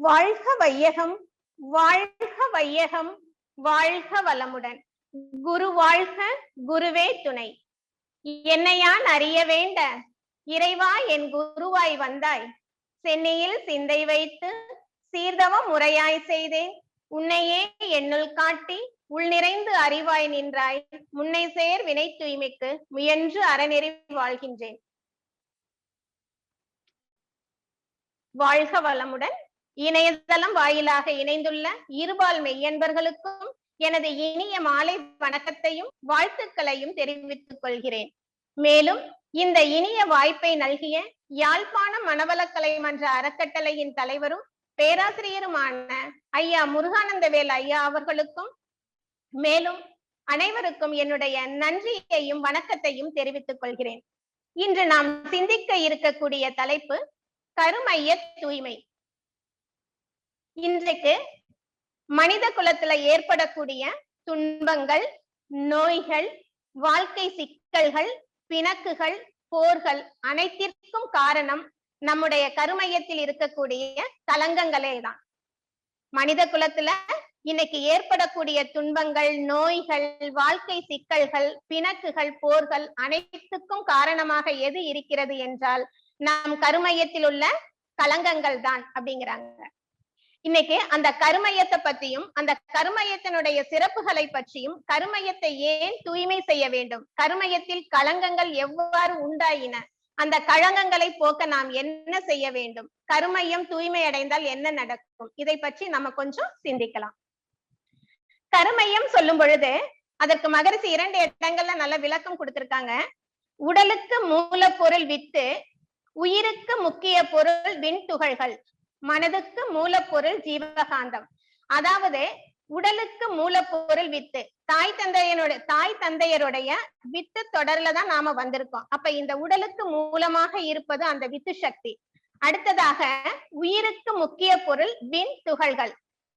வாழ்க வையகம், வாழ்க வையகம், வாழ்க வளமுடன். குரு வாழ்க, குருவே துணை. என்னையான் அறிய வேண்ட இறைவா என் குருவாய் வந்தாய். சென்னையில் சிந்தை வைத்து சீர்தவம் முறையாய் செய்தேன். உன்னையே என்னுள் காட்டி உள் நிறைந்து அறிவாய் நின்றாய். முன்னை சேர் வினை தூய்மைக்கு முயன்று அறநெறி வாழ்கின்றேன். வாழ்க வளமுடன். இணையதளம் வாயிலாக இணைந்துள்ள இருபால் மெய்யன்பர்களுக்கும் எனது இனிய மாலை வணக்கத்தையும் வாழ்த்துக்களையும் தெரிவித்துக் கொள்கிறேன். மேலும் இந்த இனிய வாய்ப்பை நல்கிய யாழ்ப்பாணம் மனவளக்கலை மன்ற அறக்கட்டளையின் தலைவரும் பேராசிரியருமான ஐயா முருகானந்தவேல் ஐயா அவர்களுக்கும் மேலும் அனைவருக்கும் என்னுடைய நன்றியையும் வணக்கத்தையும் தெரிவித்துக் கொள்கிறேன். இன்று நாம் சிந்திக்க இருக்கக்கூடிய தலைப்பு கருமைய தூய்மை. இன்றைக்கு மனித குலத்துல ஏற்படக்கூடிய துன்பங்கள், நோய்கள், வாழ்க்கை சிக்கல்கள், பிணக்குகள், போர்கள் அனைத்திற்கும் காரணம் நம்முடைய கருமையத்தில் இருக்கக்கூடிய கலங்கங்களே தான். மனித குலத்துல இன்னைக்கு ஏற்படக்கூடிய துன்பங்கள், நோய்கள், வாழ்க்கை சிக்கல்கள், பிணக்குகள், போர்கள் அனைத்துக்கும் காரணமாக எது இருக்கிறது என்றால் நம் கருமையத்தில் உள்ள கலங்கங்கள் தான் அப்படிங்கிறாங்க. இன்னைக்கு அந்த கருமையத்தை பற்றியும் அந்த கருமையத்தினுடைய சிறப்புகளை பற்றியும், கருமையத்தை ஏன் தூய்மை செய்ய வேண்டும், கருமையத்தில் களங்கங்கள் எவ்வாறு உண்டாயின, அந்த களங்கங்களை போக்க நாம் என்ன செய்ய வேண்டும், கருமையம் தூய்மை அடைந்தால் என்ன நடக்கும், இதை பற்றி நம்ம கொஞ்சம் சிந்திக்கலாம். கருமையம் சொல்லும் பொழுது அதற்கு மகரிஷி 2 இடங்கள்ல நல்ல விளக்கம் கொடுத்திருக்காங்க. உடலுக்கு மூலப்பொருள் வித்து, உயிருக்கு முக்கிய பொருள் விண் துகள்கள், மனதுக்கு மூலப்பொருள் ஜீவகாந்தம். அதாவது உடலுக்கு மூலப்பொருள் வித்து, தாய் தந்தையருடைய வித்து தொடர்ல தான் நாம வந்திருக்கோம். அப்ப இந்த உடலுக்கு மூலமாக இருப்பது அந்த வித்து சக்தி. அடுத்ததாக உயிருக்கு முக்கிய பொருள் விண் துகள்கள்.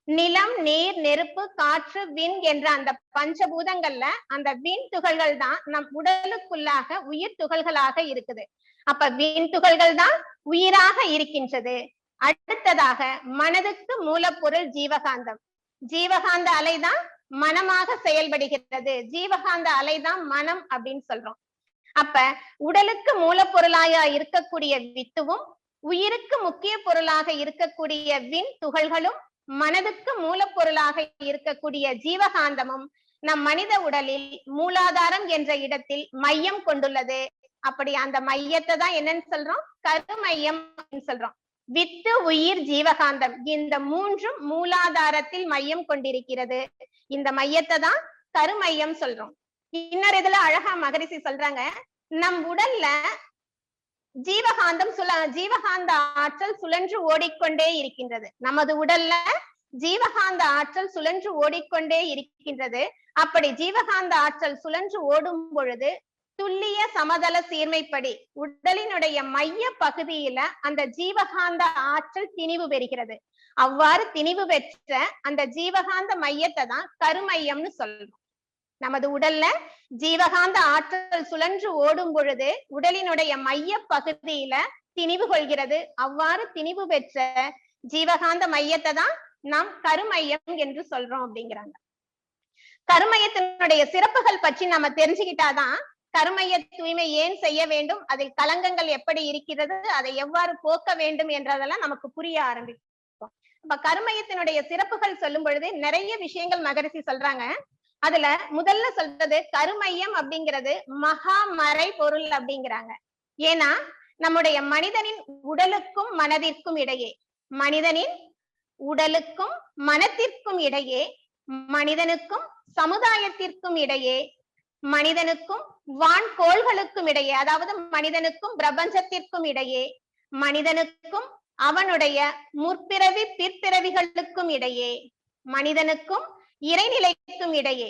நிலம், நீர், நெருப்பு, காற்று, விண் என்ற அந்த பஞ்சபூதங்கள்ல அந்த விண் துகள்கள் தான் நம் உடலுக்குள்ளாக உயிர் துகள்களாக இருக்குது. அப்ப விண் துகள்கள் தான் உயிராக இருக்கின்றது. அடுத்ததாக மனதுக்கு மூலப்பொருள் ஜீவகாந்தம். ஜீவகாந்த அலைதான் மனமாக செயல்படுகிறது. ஜீவகாந்த அலைதான் மனம் அப்படின்னு சொல்றோம். அப்ப உடலுக்கு மூலப்பொருளாக இருக்கக்கூடிய வித்துவும், உயிருக்கு முக்கிய பொருளாக இருக்கக்கூடிய விண் துகள்களும், மனதுக்கு மூலப்பொருளாக இருக்கக்கூடிய ஜீவகாந்தமும் நம் மனித உடலில் மூலாதாரம் என்ற இடத்தில் மையம் கொண்டுள்ளது. அப்படி அந்த மையத்தை தான் என்னன்னு சொல்றோம், கருமையம் சொல்றோம். வித்து, உயிர், ஜீவகாந்தம் இந்த மூன்றும் மூலாதாரத்தில் மையம் கொண்டிருக்கிறது. இந்த மையத்தை தான் கருமையம் சொல்றோம். இன்னொரு இதுல அழகா மகரிஷி சொல்றாங்க, நம் உடல்ல ஜீவகாந்த ஆற்றல் சுழன்று ஓடிக்கொண்டே இருக்கின்றது. நமது உடல்ல ஜீவகாந்த ஆற்றல் சுழன்று ஓடிக்கொண்டே இருக்கின்றது. அப்படி ஜீவகாந்த ஆற்றல் சுழன்று ஓடும் பொழுது துல்லிய சமதள சீர்மைப்படி உடலினுடைய மைய பகுதியில அந்த ஜீவகாந்த ஆற்றல் திணிவு பெறுகிறது. அவ்வாறு திணிவு பெற்ற அந்த ஜீவகாந்த மையத்தை தான் கருமையம்னு சொல்றோம். நமது உடல்ல ஜீவகாந்த ஆற்றல் சுழன்று ஓடும் பொழுது உடலினுடைய மைய பகுதியில திணிவு கொள்கிறது. அவ்வாறு திணிவு பெற்ற ஜீவகாந்த மையத்தை தான் நாம் கருமையம் என்று சொல்றோம் அப்படிங்கிறாங்க. கருமையத்தினுடைய சிறப்புகள் பற்றி நம்ம தெரிஞ்சுக்கிட்டாதான் கருமைய தூய்மை ஏன் செய்ய வேண்டும், அதில் கலங்கங்கள் எப்படி இருக்கிறது, அதை எவ்வாறு போக்க வேண்டும் என்றதெல்லாம் நமக்கு புரிய ஆரம்பிக்கும். அப்ப கருமையத்தினுடைய சிறப்புகள் சொல்லும் பொழுது நிறைய விஷயங்கள் மகரிஷி சொல்றாங்க. அதுல முதல்ல சொல்றது கருமையம் அப்படிங்கிறது மகா மறை பொருள் அப்படிங்கிறாங்க. ஏன்னா நம்முடைய மனிதனின் உடலுக்கும் மனதிற்கும் இடையே, மனிதனின் உடலுக்கும் மனத்திற்கும் இடையே, மனிதனுக்கும் சமுதாயத்திற்கும் இடையே, மனிதனுக்கும் வான்கோள்களுக்கும் இடையே, அதாவது மனிதனுக்கும் பிரபஞ்சத்திற்கும் இடையே, மனிதனுக்கும் அவனுடைய முற்பிறவி பிற்பிறவிகளுக்கும் இடையே, மனிதனுக்கும் இறைநிலைக்கும் இடையே,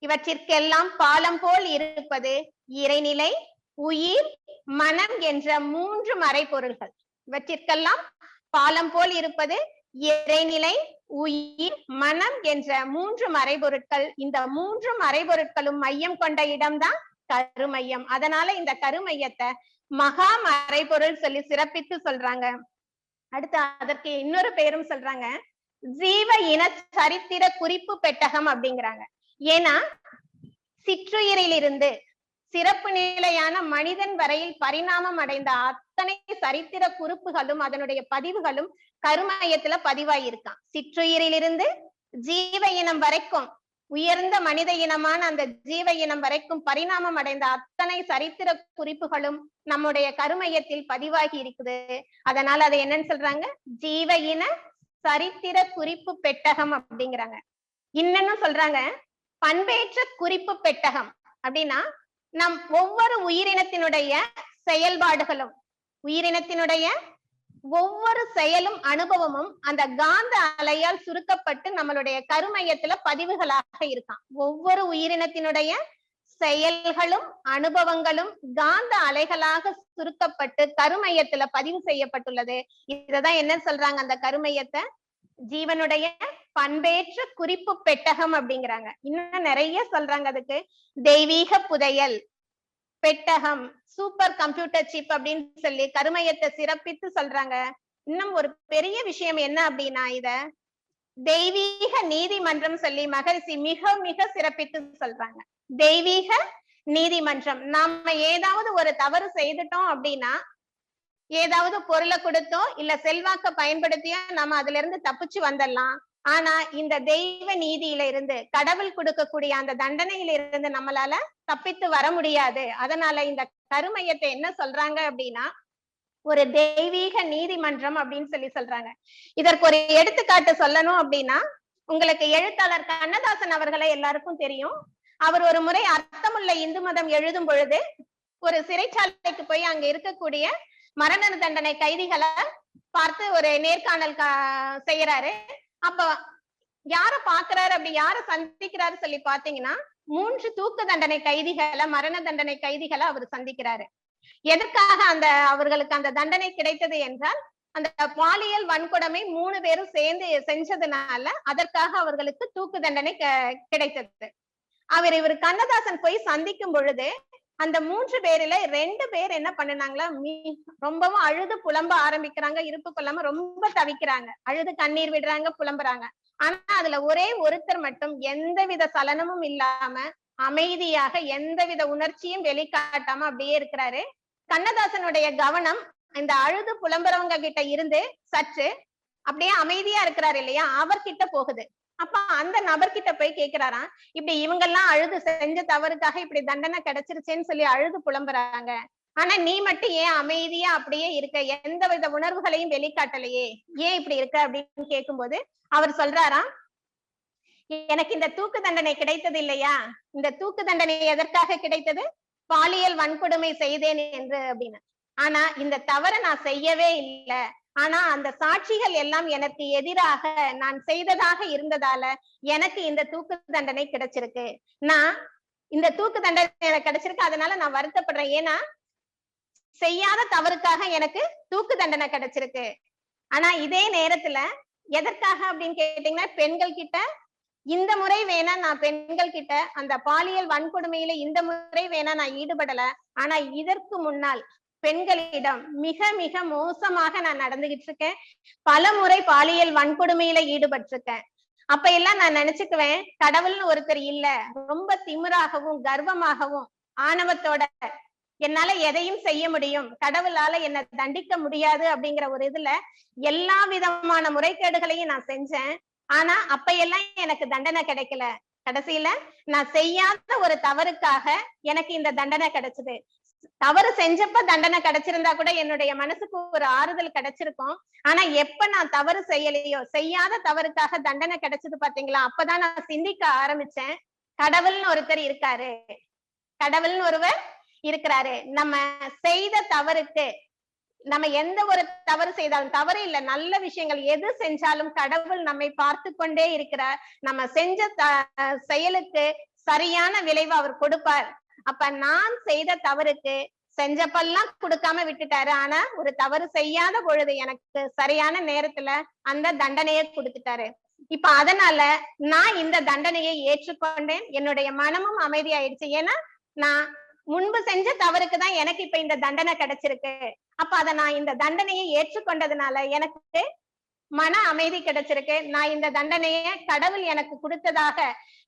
இவற்றிற்கெல்லாம் பாலம் போல் இருப்பது இறைநிலை, உயிர், மனம் என்ற 3 மறைபொருள்கள். இவற்றிற்கெல்லாம் பாலம் போல் இருப்பது இறைநிலை, உயிர், மனம் என்ற 3 மறைபொருட்கள். இந்த 3 மறைபொருட்களும் மையம் கொண்ட இடம்தான் கருமையம். அதனால இந்த கருமையத்தை மகா மறைபொருள் சொல்லி சிறப்பித்து சொல்றாங்க. அடுத்து அதற்கு இன்னொரு பெயரும் சொல்றாங்க, ஜீவ இன சரித்திர குறிப்பு பெட்டகம் அப்படிங்கிறாங்க. ஏன்னா சிற்றுயிரிலிருந்து சிறப்பு நிலையான மனிதன் வரையில் பரிணாமம் அடைந்த அத்தனை சரித்திர குறிப்புகளும் அதனுடைய பதிவுகளும் கருமையத்துல பதிவாயிருக்கான். சிற்றுயிரிலிருந்து ஜீவ இனம் வரைக்கும், உயர்ந்த மனித இனமான அந்த ஜீவ இனம் வரைக்கும் பரிணாமம் அடைந்த அத்தனை சரித்திர குறிப்புகளும் நம்முடைய கருமையத்தில் பதிவாகி இருக்குது. அதனால அதை என்னன்னு சொல்றாங்க, ஜீவ இன சரித்திர குறிப்பு பெட்டகம் அப்படிங்கிறாங்க. இன்னும் சொல்றாங்க, பண்பேற்ற குறிப்பு பெட்டகம் அப்படின்னா நம் ஒவ்வொரு உயிரினத்தினுடைய செயல்பாடுகளும், உயிரினத்தினுடைய ஒவ்வொரு செயலும் அனுபவமும் அந்த காந்த அலையால் சுருக்கப்பட்டு நம்மளுடைய கருமையத்துல பதிவுகளாக இருக்கான். ஒவ்வொரு உயிரினத்தினுடைய செயல்களும் அனுபவங்களும் காந்த அலைகளாக சுருக்கப்பட்டு கருமையத்துல பதிவு செய்யப்பட்டுள்ளது. இததான் என்ன சொல்றாங்க, அந்த கருமையத்தை ஜீவனுடைய பண்பேற்ற குறிப்பு பெட்டகம் அப்படிங்கிறாங்க. இன்னும் நிறைய சொல்றாங்க. அதுக்கு தெய்வீக புதையல் பெட்டகம், சூப்பர் கம்ப்யூட்டர் சிப் அப்படின்னு சொல்லி கருமையத்தை சிறப்பித்து சொல்றாங்க. இன்னும் ஒரு பெரிய விஷயம் என்ன அப்படின்னா, இத தெய்வீக நீதிமன்றம் சொல்லி மகரிஷி மிக மிக சிறப்பித்து சொல்றாங்க. தெய்வீக நீதிமன்றம், நாம ஏதாவது ஒரு தவறு செய்துட்டோம் அப்படின்னா, ஏதாவது பொருளை கொடுத்தோ இல்ல செல்வாக்க பயன்படுத்தியோ நம்ம அதுல இருந்து தப்பிச்சு வந்துடலாம். ஆனா இந்த தெய்வ நீதியில இருந்து, கடவுள் கொடுக்கக்கூடிய அந்த தண்டனையில இருந்து நம்மளால தப்பித்து வர முடியாது. அதனால இந்த கருமையத்தை என்ன சொல்றாங்க அப்படின்னா, ஒரு தெய்வீக நீதிமன்றம் அப்படின்னு சொல்லி சொல்றாங்க. இதற்கு ஒரு எடுத்துக்காட்டு சொல்லணும் அப்படின்னா, உங்களுக்கு எழுத்தாளர் கண்ணதாசன் அவர்களை எல்லாருக்கும் தெரியும். அவர் ஒரு முறை அர்த்தமுள்ள இந்து மதம் எழுதும் பொழுது ஒரு சிறைச்சாலைக்கு போய் அங்க இருக்கக்கூடிய மரண தண்டனை கைதிகளை பார்த்து ஒரு நேர்காணல் செய்யறாரு. அப்ப யார பாக்குறாரு, அப்படி யார சந்திக்கிறாரு சொல்லி பாத்தீங்கன்னா, 3 தூக்கு தண்டனை கைதிகளை, மரண தண்டனை கைதிகளை அவர் சந்திக்கிறாரு. எதற்காக அவர்களுக்கு அந்த தண்டனை கிடைத்தது என்றால், அந்த பாலியல் வன்கொடுமை 3 பேரும் சேர்ந்து செஞ்சதுனால அதற்காக அவர்களுக்கு தூக்கு தண்டனை கிடைத்தது. இவர் கண்ணதாசன் போய் சந்திக்கும் பொழுது அந்த 3 பேர்ல 2 பேர் என்ன பண்ணுனாங்களா, ரொம்பவும் அழுது புலம்ப ஆரம்பிக்கிறாங்க. இருப்பு கொள்ளாம ரொம்ப தவிக்கிறாங்க, அழுது கண்ணீர் விடுறாங்க, புலம்புறாங்க. ஆனா அதுல ஒரே ஒருத்தர் மட்டும் எந்தவித சலனமும் இல்லாம அமைதியாக எந்தவித உணர்ச்சியும் வெளிக்காட்டாம அப்படியே இருக்கிறாரு. கண்ணதாசனுடைய கவனம் இந்த அழுது புலம்புறவங்க கிட்ட இருந்து சற்று அப்படியே அமைதியா இருக்கிறாரு இல்லையா, அவர்கிட்ட போகுது. அப்ப அந்த நபர்கிட்ட போய் கேக்குறாராம், இப்படி இவங்கெல்லாம் அழுது செஞ்ச தவறுக்காக இப்படி தண்டனை கிடைச்சிருச்சேன்னு சொல்லி அழுது புலம்புறாங்க, ஆனா நீ மட்டும் ஏன் அமைதியா அப்படியே இருக்க, எந்த வித உணர்வுகளையும் வெளிக்காட்டலையே, ஏன் இப்படி இருக்க அப்படின்னு கேட்கும்போது அவர் சொல்றாராம், எனக்கு இந்த தூக்கு தண்டனை கிடைத்தது இல்லையா, இந்த தூக்கு தண்டனை எதற்காக கிடைத்தது, பாலியல் வன்கொடுமை செய்தேன் என்று அப்படின்னு. ஆனா இந்த தவறை நான் செய்யவே இல்லை. ஆனா அந்த சாட்சிகள் எல்லாம் எனக்கு எதிராக நான் செய்ததாக இருந்ததால எனக்கு இந்த தூக்கு தண்டனை கிடைச்சிருக்கு. நான் இந்த தூக்கு தண்டனை எனக்கு கிடைச்சிருக்கு, அதனால நான் வருத்தப்படுறேன். ஏன்னா செய்யாத தவறுக்காக எனக்கு தூக்கு தண்டனை கிடைச்சிருக்கு. ஆனா இதே நேரத்துல எதற்காக அப்படின்னு கேட்டீங்கன்னா, பெண்கள் கிட்ட இந்த முறை வேணா நான் பெண்கள் கிட்ட அந்த பாலியல் வன்கொடுமையில இந்த முறை வேணா நான் ஈடுபடல. ஆனா இதற்கு முன்னால் பெண்களிடம் மிக மிக மோசமாக நான் நடந்துகிட்டு இருக்கேன். பல முறை பாலியல் வன்கொடுமையில ஈடுபட்டிருக்கேன். அப்ப எல்லாம் நான் நினைச்சுக்குவேன், கடவுள்னு ஒருத்தர் இல்ல, ரொம்ப திமிராகவும் கர்வமாகவும் ஆணவத்தோட என்னால எதையும் செய்ய முடியும், கடவுளால என்ன தண்டிக்க முடியாது அப்படிங்கிற ஒரு இதுல எல்லா விதமான முறைகேடுகளையும் நான் செஞ்சேன். ஆனா அப்ப எல்லாம் எனக்கு தண்டனை கிடைக்கல. கடைசியில நான் செய்யாத ஒரு தவறுக்காக எனக்கு இந்த தண்டனை கிடைச்சது. தவறு செஞ்சப்ப தண்டனை கிடைச்சிருந்தா கூட என்னுடைய மனசுக்கு ஒரு ஆறுதல் கிடைச்சிருக்கும். ஆனா எப்ப நான் தவறு செய்யலையோ, செய்யாத தவறுக்காக தண்டனை கிடைச்சது பாத்தீங்களா, அப்பதான் நான் சிந்திக்க ஆரம்பிச்சேன், கடவுள்னு ஒருத்தர் இருக்காரு, கடவுள்னு ஒருவர் இருக்கிறாரு. நம்ம செய்த தவறுக்கு, நம்ம எந்த ஒரு தவறு செய்தாலும், தவறு இல்ல நல்ல விஷயங்கள் எது செஞ்சாலும் கடவுள் நம்மை பார்த்து கொண்டே இருக்கிறார். நம்ம செஞ்ச செயலுக்கு சரியான விளைவு அவர் கொடுப்பார். அப்ப நான் செய்த தவறுக்கு செஞ்சப்பெல்லாம் கொடுக்காம விட்டுட்டாரு. ஆனா ஒரு தவறு செய்யாத பொழுது எனக்கு சரியான நேரத்துல அந்த தண்டனையை கொடுத்துட்டாரு. இப்ப அதனால நான் இந்த தண்டனையை ஏற்றுக்கொண்டேன். என்னுடைய மனமும் அமைதியாயிடுச்சு. ஏன்னா நான் முன்பு செஞ்ச தவறுக்குதான் எனக்கு இப்ப இந்த தண்டனை கிடைச்சிருக்கு. அப்ப அத நான் இந்த தண்டனையை ஏற்றுக்கொண்டதுனால எனக்கு மன அமைதி கிடைச்சிருக்கு. நான் இந்த தண்டனைய கடவுள் எனக்கு கொடுத்ததாக,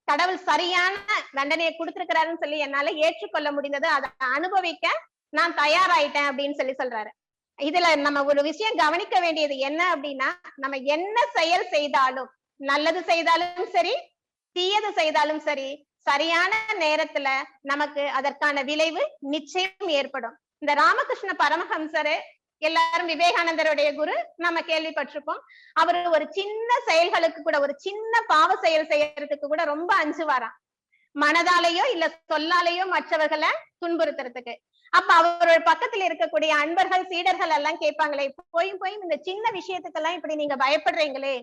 கடவுள் சரியான தண்டனையை கொடுத்திருக்கிறாருன்னு சொல்லி என்னால ஏற்றுக்கொள்ள முடிந்தது. அதை அனுபவிக்க நான் தயாராயிட்டேன் அப்படின்னு சொல்லி சொல்றாரு. இதுல நம்ம ஒரு விஷயம் கவனிக்க வேண்டியது என்ன அப்படின்னா, நம்ம என்ன செயல் செய்தாலும், நல்லது செய்தாலும் சரி, தீயது செய்தாலும் சரி, சரியான நேரத்துல நமக்கு அதற்கான விளைவு நிச்சயம் ஏற்படும். இந்த ராமகிருஷ்ண பரமஹம்சரு, எல்லாரும் விவேகானந்தருடைய குரு, நம்ம கேள்விப்பட்டிருப்போம். அவரு ஒரு சின்ன செயல்களுக்கு கூட, ஒரு சின்ன பாவ செயல் செய்யறதுக்கு கூட ரொம்ப அஞ்சுவாராம். மனதாலேயோ இல்ல சொல்லாலேயோ மற்றவர்களை துன்புறுத்துறதுக்கு. அப்ப அவரோட பக்கத்துல இருக்கக்கூடிய அன்பர்கள், சீடர்கள் எல்லாம் கேட்பாங்களே, போயும் இந்த சின்ன விஷயத்துக்கெல்லாம் இப்படி நீங்க பயப்படுறீங்களே,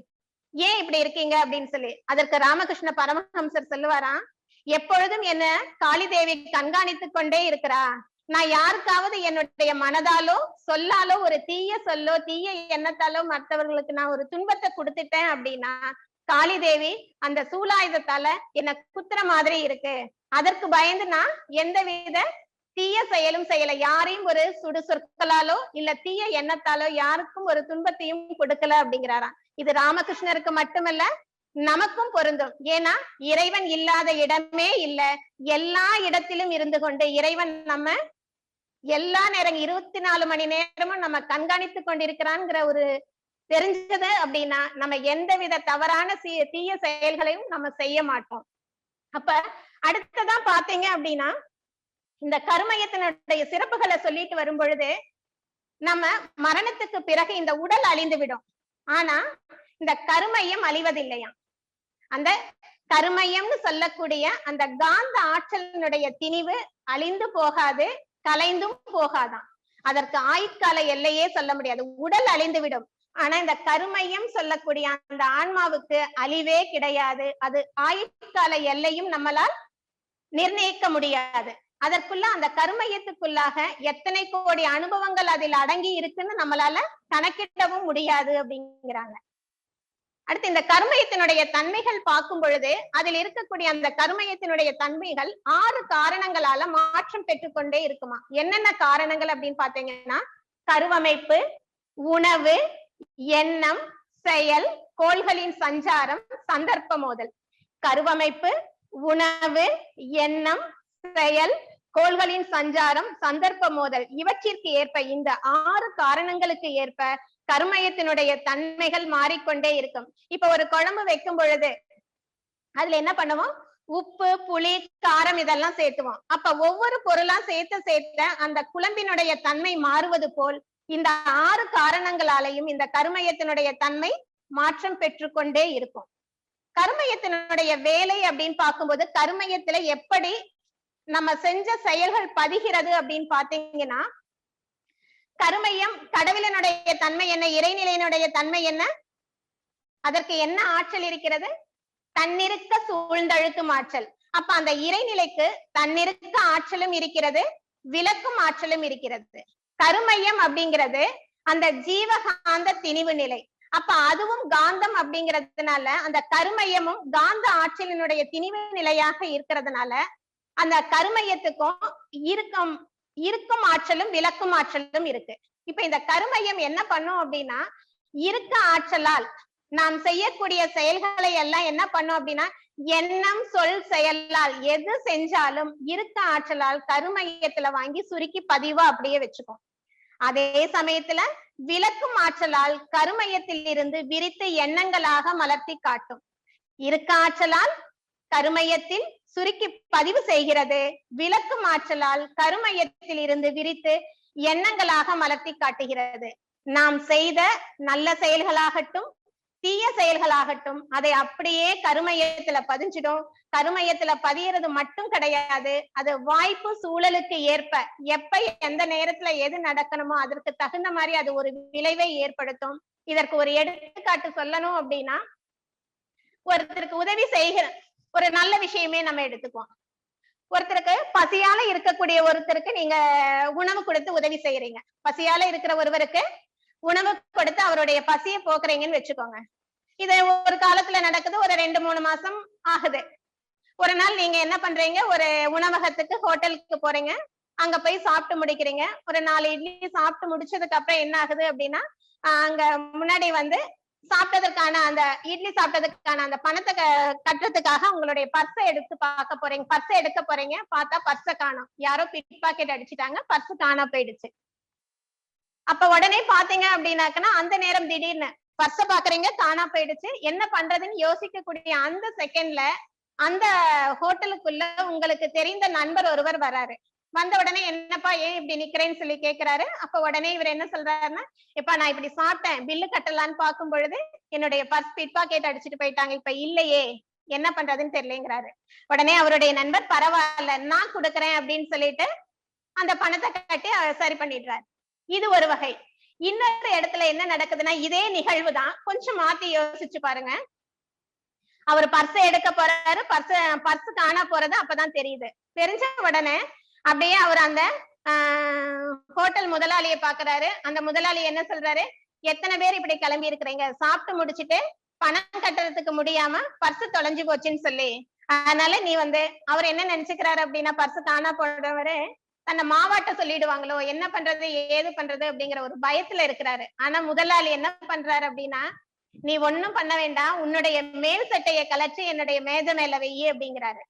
ஏன் இப்படி இருக்கீங்க அப்படின்னு சொல்லி. அதற்கு ராமகிருஷ்ண பரமஹம்சர் சொல்லுவாராம், எப்பொழுதும் என்ன காளி தேவி கண்காணித்துக் கொண்டே இருக்கிறா. நான் யாருக்காவது என்னுடைய மனதாலோ சொல்லாலோ ஒரு தீய சொல்லோ தீய எண்ணத்தாலோ மற்றவர்களுக்கு நான் ஒரு துன்பத்தை கொடுத்துட்டேன் அப்படின்னா, காளி தேவி அந்த சூலாயுதத்தால என்ன குத்துற மாதிரி இருக்கு. அதற்கு பயந்து நான் எந்தவித தீய செயலும் செய்யல. யாரையும் ஒரு சுடு சொற்களாலோ இல்ல தீய எண்ணத்தாலோ யாருக்கும் ஒரு துன்பத்தையும் கொடுக்கல அப்படிங்கிறாராம். இது ராமகிருஷ்ணருக்கு மட்டுமல்ல, நமக்கும் பொருந்தும். ஏன்னா இறைவன் இல்லாத இடமே இல்ல. எல்லா இடத்திலும் இருந்து கொண்டு இறைவன் நம்ம எல்லா நேரம் 24 மணி நேரமும் நம்ம கண்காணித்து கொண்டிருக்கிறான்ங்கிற ஒரு தெரிஞ்சது அப்படின்னா, நம்ம எந்தவித தவறான தீய செயல்களையும் நம்ம செய்ய மாட்டோம். அப்ப அடுத்ததான் பாத்தீங்க அப்படின்னா, இந்த கருமையத்தினுடைய சிறப்புகளை சொல்லிட்டு வரும் பொழுது, நம்ம மரணத்துக்கு பிறகு இந்த உடல் அழிந்து விடும். ஆனா இந்த கருமையம் அழிவதில்லையாம். அந்த கருமையம்னு சொல்லக்கூடிய அந்த காந்த ஆற்றலினுடைய திணிவு அழிந்து போகாது, கலைந்தும் போகாதான். அதற்கு ஆயுட்கால எல்லையே சொல்ல முடியாது. உடல் அழிந்து விடும். ஆனா இந்த கருமையம் சொல்லக்கூடிய அந்த ஆன்மாவுக்கு அழிவே கிடையாது. அது ஆயுட்கால எல்லையும் நம்மளால் நிர்ணயிக்க முடியாது. அதற்குள்ள அந்த கருமையத்துக்குள்ளாக எத்தனை கோடி அனுபவங்கள் அதில் அடங்கி இருக்குன்னு நம்மளால கணக்கிடவும் முடியாது அப்படிங்கிறாங்க. அடுத்து இந்த கருமையத்தினுடைய தன்மைகள் பார்க்கும் பொழுது, அதில் இருக்கக்கூடிய அந்த கருமையத்தினுடைய தன்மைகள் 6 காரணங்களால மாற்றம் பெற்றுக்கொண்டே இருக்குமா. என்னென்ன காரணங்கள் அப்படின்னு பாத்தீங்கன்னா, கருவமைப்பு, உணவு, எண்ணம், செயல், கோள்களின் சஞ்சாரம், சந்தர்ப்ப மோதல். கருவமைப்பு, உணவு, எண்ணம், செயல், கோள்களின் சஞ்சாரம், சந்தர்ப்ப மோதல், இவற்றிற்கு ஏற்ப, இந்த 6 காரணங்களுக்கு ஏற்ப கருமையத்தினுடைய தன்மைகள் மாறிக்கொண்டே இருக்கும். இப்ப ஒரு குழம்பு வைக்கும் பொழுது அதுல என்ன பண்ணுவோம், உப்பு, புளி, காரம் இதெல்லாம் சேர்த்துவோம். அப்ப ஒவ்வொரு பொருளா சேர்த்த அந்த குழம்பினுடைய தன்மை மாறுவது போல் இந்த 6 காரணங்களாலையும் இந்த கருமையத்தினுடைய தன்மை மாற்றம் பெற்றுக்கொண்டே இருக்கும். கருமையத்தினுடைய வேலை அப்படின்னு பார்க்கும்போது, கருமையத்துல எப்படி நம்ம செஞ்ச செயல்கள் பதிகிறது அப்படின்னு பாத்தீங்கன்னா, கருமையம் கடவுளினுடைய தன்மை என்ன, இறைநிலையினுடைய தன்மை என்ன, அதற்கு என்ன ஆற்றல் இருக்கிறது, தன்னிருக்க சூழ்ந்தழுத்தும் ஆற்றல். அப்ப அந்த இறைநிலைக்கு தன்னிருக்க ஆற்றலும் இருக்கிறது, விளக்கும் ஆற்றலும் இருக்கிறது. கருமையம் அப்படிங்கிறது அந்த ஜீவகாந்த திணிவு நிலை. அப்ப அதுவும் காந்தம் அப்படிங்கிறதுனால அந்த கருமையமும் காந்த ஆற்றலினுடைய திணிவு நிலையாக இருக்கிறதுனால அந்த கருமையத்துக்கும் இருக்கும் ஆற்றலும் விளக்கும் ஆற்றலும் இருக்கு. இப்ப இந்த கருமையம் என்ன பண்ணும் அப்படின்னா, இருக்க ஆற்றலால் நாம் செய்யக்கூடிய செயல்களை எல்லாம் என்ன பண்ணும் அப்படின்னா, எண்ணம், சொல், செயலால் எது செஞ்சாலும் இருக்க ஆற்றலால் கருமையத்துல வாங்கி சுருக்கி பதிவா அப்படியே வச்சுக்கும். அதே சமயத்துல விளக்கும் ஆற்றலால் கருமையத்தில் இருந்து விரித்து எண்ணங்களாக மலர்த்தி காட்டும். இருக்க ஆற்றலால் கருமையத்தில் சுருக்கி பதிவு செய்கிறது, விளக்கும் ஆற்றலால் கருமையத்தில் இருந்து விரித்து எண்ணங்களாக மலர்த்தி காட்டுகிறது. நாம் செய்த நல்ல செயல்களாகட்டும் தீய செயல்களாகட்டும் அதை அப்படியே கருமையத்துல பதிஞ்சிடும். கருமையத்துல பதியறது மட்டும் கிடையாது, அது வாய்ப்பு சூழலுக்கு ஏற்ப எப்ப எந்த நேரத்துல எது நடக்கணுமோ அதற்கு தகுந்த மாதிரி அது ஒரு விளைவை ஏற்படுத்தும். இதற்கு ஒரு எடுத்துக்காட்டு சொல்லணும் அப்படின்னா, ஒருத்தருக்கு உதவி செய்கிற ஒரு நல்ல விஷயமே நம்ம எடுத்துக்குவோம். ஒருத்தருக்கு பசியால இருக்கக்கூடிய ஒருத்தருக்கு நீங்க உணவு கொடுத்து உதவி செய்யறீங்க. பசியால இருக்கிற ஒருவருக்கு உணவு கொடுத்து அவருடைய பசியை போக்குறீங்கன்னு வச்சுக்கோங்க. இது ஒரு காலத்துல நடக்குது, ஒரு 2-3 மாசம் ஆகுது. ஒரு நாள் நீங்க என்ன பண்றீங்க, ஒரு உணவகத்துக்கு ஹோட்டலுக்கு போறீங்க. அங்க போய் சாப்பிட்டு முடிக்கிறீங்க. ஒரு 4 இட்லி சாப்பிட்டு முடிச்சதுக்கு அப்புறம் என்ன ஆகுது அப்படின்னா, அங்க முன்னாடி வந்து சாப்பிட்டதற்கான அந்த இட்லி சாப்பிட்டதுக்கான அந்த பணத்தை கட்டுறதுக்காக உங்களுடைய பர்ஸை எடுத்து பார்க்க போறீங்க. பர்ஸை எடுக்க போறீங்க. பார்த்தா பர்ஸை காணோம். யாரோ பிக் பாக்கெட் அடிச்சுட்டாங்க. பர்ஸ் காணாம போயிடுச்சு. அப்ப உடனே பாத்தீங்க அப்படின்னாக்கன்னா அந்த நேரம் திடீர்னு பர்ஸ பாக்குறீங்க, காணாம போயிடுச்சு. என்ன பண்றதுன்னு யோசிக்கக்கூடிய அந்த செகண்ட்ல அந்த ஹோட்டலுக்குள்ள உங்களுக்கு தெரிந்த நண்பர் ஒருவர் வராரு. வந்த உடனே என்னப்பா ஏன் இப்படி நிக்கிறேன்னு சொல்லி கேக்குறாரு. அப்ப உடனே இவர் என்ன சொல்றாருன்னா, எப்பா நான் இப்படி சாப்பிட்டேன், பில்லு கட்டலான்னு பார்க்கும் பொழுது என்னுடைய பர்ஸ் பிட் பாக்கெட் அடிச்சுட்டு போயிட்டாங்க, இப்ப இல்லையே, என்ன பண்றதுன்னு தெரியலங்கிறாரு. உடனே அவருடைய நண்பர் பரவாயில்ல நான் கொடுக்குறேன் அப்படின்னு சொல்லிட்டு அந்த பணத்தை கட்டி சரி பண்ணிடுறாரு. இது ஒரு வகை. இன்னொரு இடத்துல என்ன நடக்குதுன்னா இதே நிகழ்வு தான், கொஞ்சம் மாத்தி யோசிச்சு பாருங்க. அவர் பர்ஸை எடுக்க போறாரு, பர்ஸ் காணா போறது அப்பதான் தெரியுது. தெரிஞ்ச உடனே அப்படியே அவர் அந்த ஹோட்டல் முதலாளியை பாக்குறாரு. அந்த முதலாளி என்ன சொல்றாரு, எத்தனை பேர் இப்படி கிளம்பி இருக்கிறீங்க, சாப்பிட்டு முடிச்சுட்டு பணம் கட்டுறதுக்கு முடியாம பர்ஸ் தொலைஞ்சு போச்சுன்னு சொல்லி. அதனால நீ வந்து அவர் என்ன நினைச்சுக்கிறாரு அப்படின்னா, பர்ஸ் காணா போடுறவரு அந்த மாவாட்ட சொல்லிடுவாங்களோ, என்ன பண்றது ஏது பண்றது அப்படிங்கிற ஒரு பயத்துல இருக்கிறாரு. ஆனா முதலாளி என்ன பண்றாரு அப்படின்னா, நீ ஒண்ணும் பண்ண வேண்டாம், உன்னுடைய மேல் சட்டையை கலற்றி என்னுடைய மேஜை மேல வெய்யு அப்படிங்கிறாரு.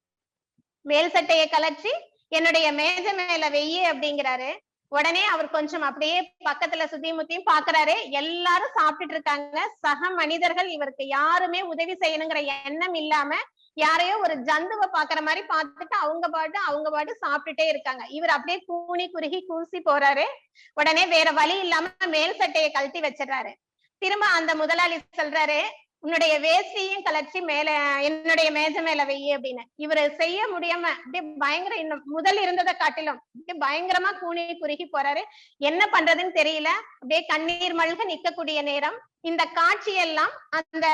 மேல் சட்டையை கலற்றி என்னுடைய மேஜை மேல வெய்யு அப்படிங்கிறாரு. உடனே அவர் கொஞ்சம் அப்படியே பக்கத்துல சுத்தி முத்தியும் பாக்குறாரு. எல்லாரும் சாப்பிட்டுட்டு இருக்காங்க. சக மனிதர்கள் இவருக்கு யாருமே உதவி செய்யணுங்கிற எண்ணம் இல்லாம யாரையோ ஒரு ஜந்துவை பாக்குற மாதிரி பார்த்துட்டு அவங்க பாட்டு சாப்பிட்டுட்டே இருக்காங்க. இவர் அப்படியே கூனி குறுகி கூசி போறாரு. உடனே வேற வழி இல்லாம மேல் சட்டையை கழட்டி வச்சிடறாரு. திரும்ப அந்த முதலாளி சொல்றாரு, உன்னுடைய வேஷ்டியும் கலர்ச்சி மேல என்னுடைய மேஜை மேல வெய்யு அப்படின்னு. இவரு செய்ய முடியாம அப்படியே பயங்கர, இன்னும் முதல் இருந்ததை காட்டிலும் அப்படியே பயங்கரமா கூனி குறுகி போறாரு. என்ன பண்றதுன்னு தெரியல. அப்படியே கண்ணீர் மல்க நிக்கக்கூடிய நேரம். இந்த காட்சியெல்லாம் அந்த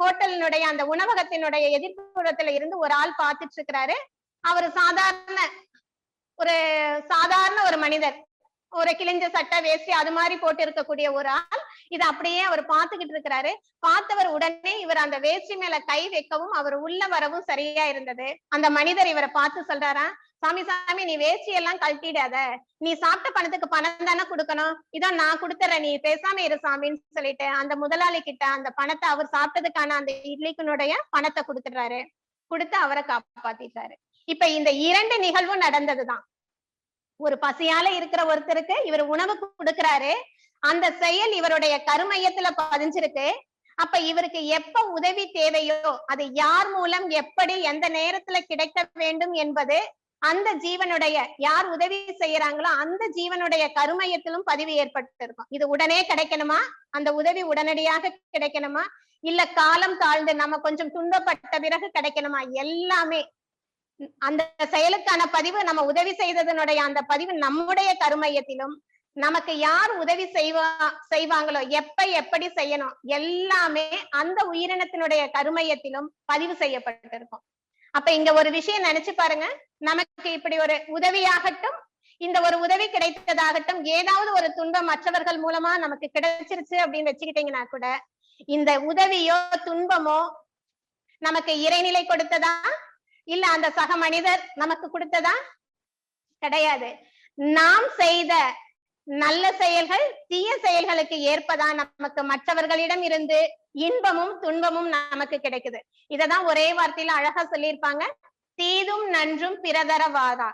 ஹோட்டலினுடைய அந்த உணவகத்தினுடைய எதிர்ப்புறத்துல இருந்து ஒரு ஆள் பார்த்துட்டு இருக்கிறாரு. அவரு சாதாரண ஒரு மனிதர், ஒரு கிழிஞ்ச சட்டை வேஷ்டி அது மாதிரி போட்டு இருக்கக்கூடிய ஒரு ஆள். இது அப்படியே அவர் பார்த்துக்கிட்டு இருக்கிறாரு. பார்த்தவர் உடனே இவர் அந்த வேஷ்டி மேல கை வைக்கவும் அவர் உள்ள வரவும் சரியா இருந்தது. அந்த மனிதர் இவரை பார்த்து சொல்றாரா, சாமி சாமி நீ வேஷ்டி எல்லாம் கழட்டிடாத, நீ சாப்பிட்ட பணத்துக்கு பணம் தானே கொடுக்கணும், இதோ நான் கொடுத்துறேன், நீ பேசாம இரு சாமின்னு சொல்லிட்டு அந்த முதலாளி கிட்ட அந்த பணத்தை, அவர் சாப்பிட்டதுக்கான அந்த இட்லிக்குனுடைய பணத்தை கொடுத்துடுறாரு. கொடுத்து அவரை காப்பாத்திட்டாரு. இப்ப இந்த 2 நிகழ்வும் நடந்ததுதான். ஒரு பசியால இருக்கிற ஒருத்தருக்கு இவர் உணவு கொடுக்கிறாரு. அந்த செயல் இவருடைய கருமையத்துல பதிஞ்சிருக்கு. அப்ப இவருக்கு எப்ப உதவி தேவையோ அது யார் மூலம் எப்படி எந்த நேரத்துல கிடைக்க வேண்டும் என்பது அந்த ஜீவனுடைய, யார் உதவி செய்யறாங்களோ அந்த ஜீவனுடைய கருமையத்திலும் பதிவு ஏற்பட்டு இருக்கும். இது உடனே கிடைக்கணுமா, அந்த உதவி உடனடியாக கிடைக்கணுமா, இல்ல காலம் தாழ்ந்து நம்ம கொஞ்சம் துன்பப்பட்ட பிறகு கிடைக்கணுமா, எல்லாமே அந்த செயலுக்கான பதிவு, நம்ம உதவி செய்ததனுடைய அந்த பதிவு நம்முடைய கருமையத்திலும், நமக்கு யார் உதவி செய்வாங்களோ எப்ப எப்படி செய்யணும் எல்லாமே அந்த உயிரினத்தினுடைய கருமையத்திலும் பதிவு செய்யப்பட்டிருக்கும். அப்ப இங்க ஒரு விஷயம் நினைச்சு பாருங்க, நமக்கு இப்படி ஒரு உதவியாகட்டும், இந்த ஒரு உதவி கிடைத்ததாகட்டும், ஏதாவது ஒரு துன்பம் மற்றவர்கள் மூலமா நமக்கு கிடைச்சிருச்சு அப்படின்னு வச்சுக்கிட்டீங்கன்னா கூட, இந்த உதவியோ துன்பமோ நமக்கு இறைநிலை கொடுத்ததா இல்ல அந்த சக மனிதர் நமக்கு கொடுத்ததா? கிடையாது. நாம் செய்த நல்ல செயல்கள் தீய செயல்களுக்கு ஏற்பதான் நமக்கு மற்றவர்களிடம் இருந்து இன்பமும் துன்பமும் நமக்கு கிடைக்குது. இததான் ஒரே வார்த்தையில அழகா சொல்லியிருப்பாங்க, தீதும் நன்றும் பிறதரவாதா.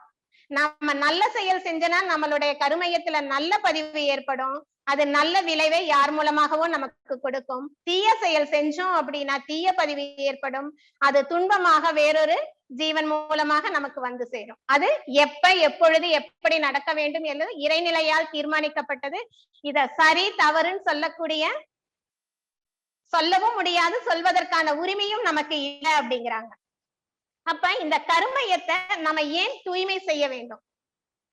நம்ம நல்ல செயல் செஞ்சனா நம்மளுடைய கருமையத்துல நல்ல பதிவு ஏற்படும், அது நல்ல விளைவை யார் மூலமாகவோ நமக்கு கொடுக்கும். தீய செயல் செஞ்சோம் அப்படின்னா தீய பதிவு ஏற்படும், அது துன்பமாக வேறொரு ஜீவன் மூலமாக நமக்கு வந்து சேரும். அது எப்ப எப்பொழுது எப்படி நடக்க வேண்டும் என்பது இறைநிலையால் தீர்மானிக்கப்பட்டது. இத சரி தவறுன்னு சொல்லவும் முடியாது, சொல்வதற்கான உரிமையும் நமக்கு இல்லை அப்படிங்கிறாங்க. அப்ப இந்த கருமையத்தை நம்ம ஏன் தூய்மை செய்ய வேண்டும்?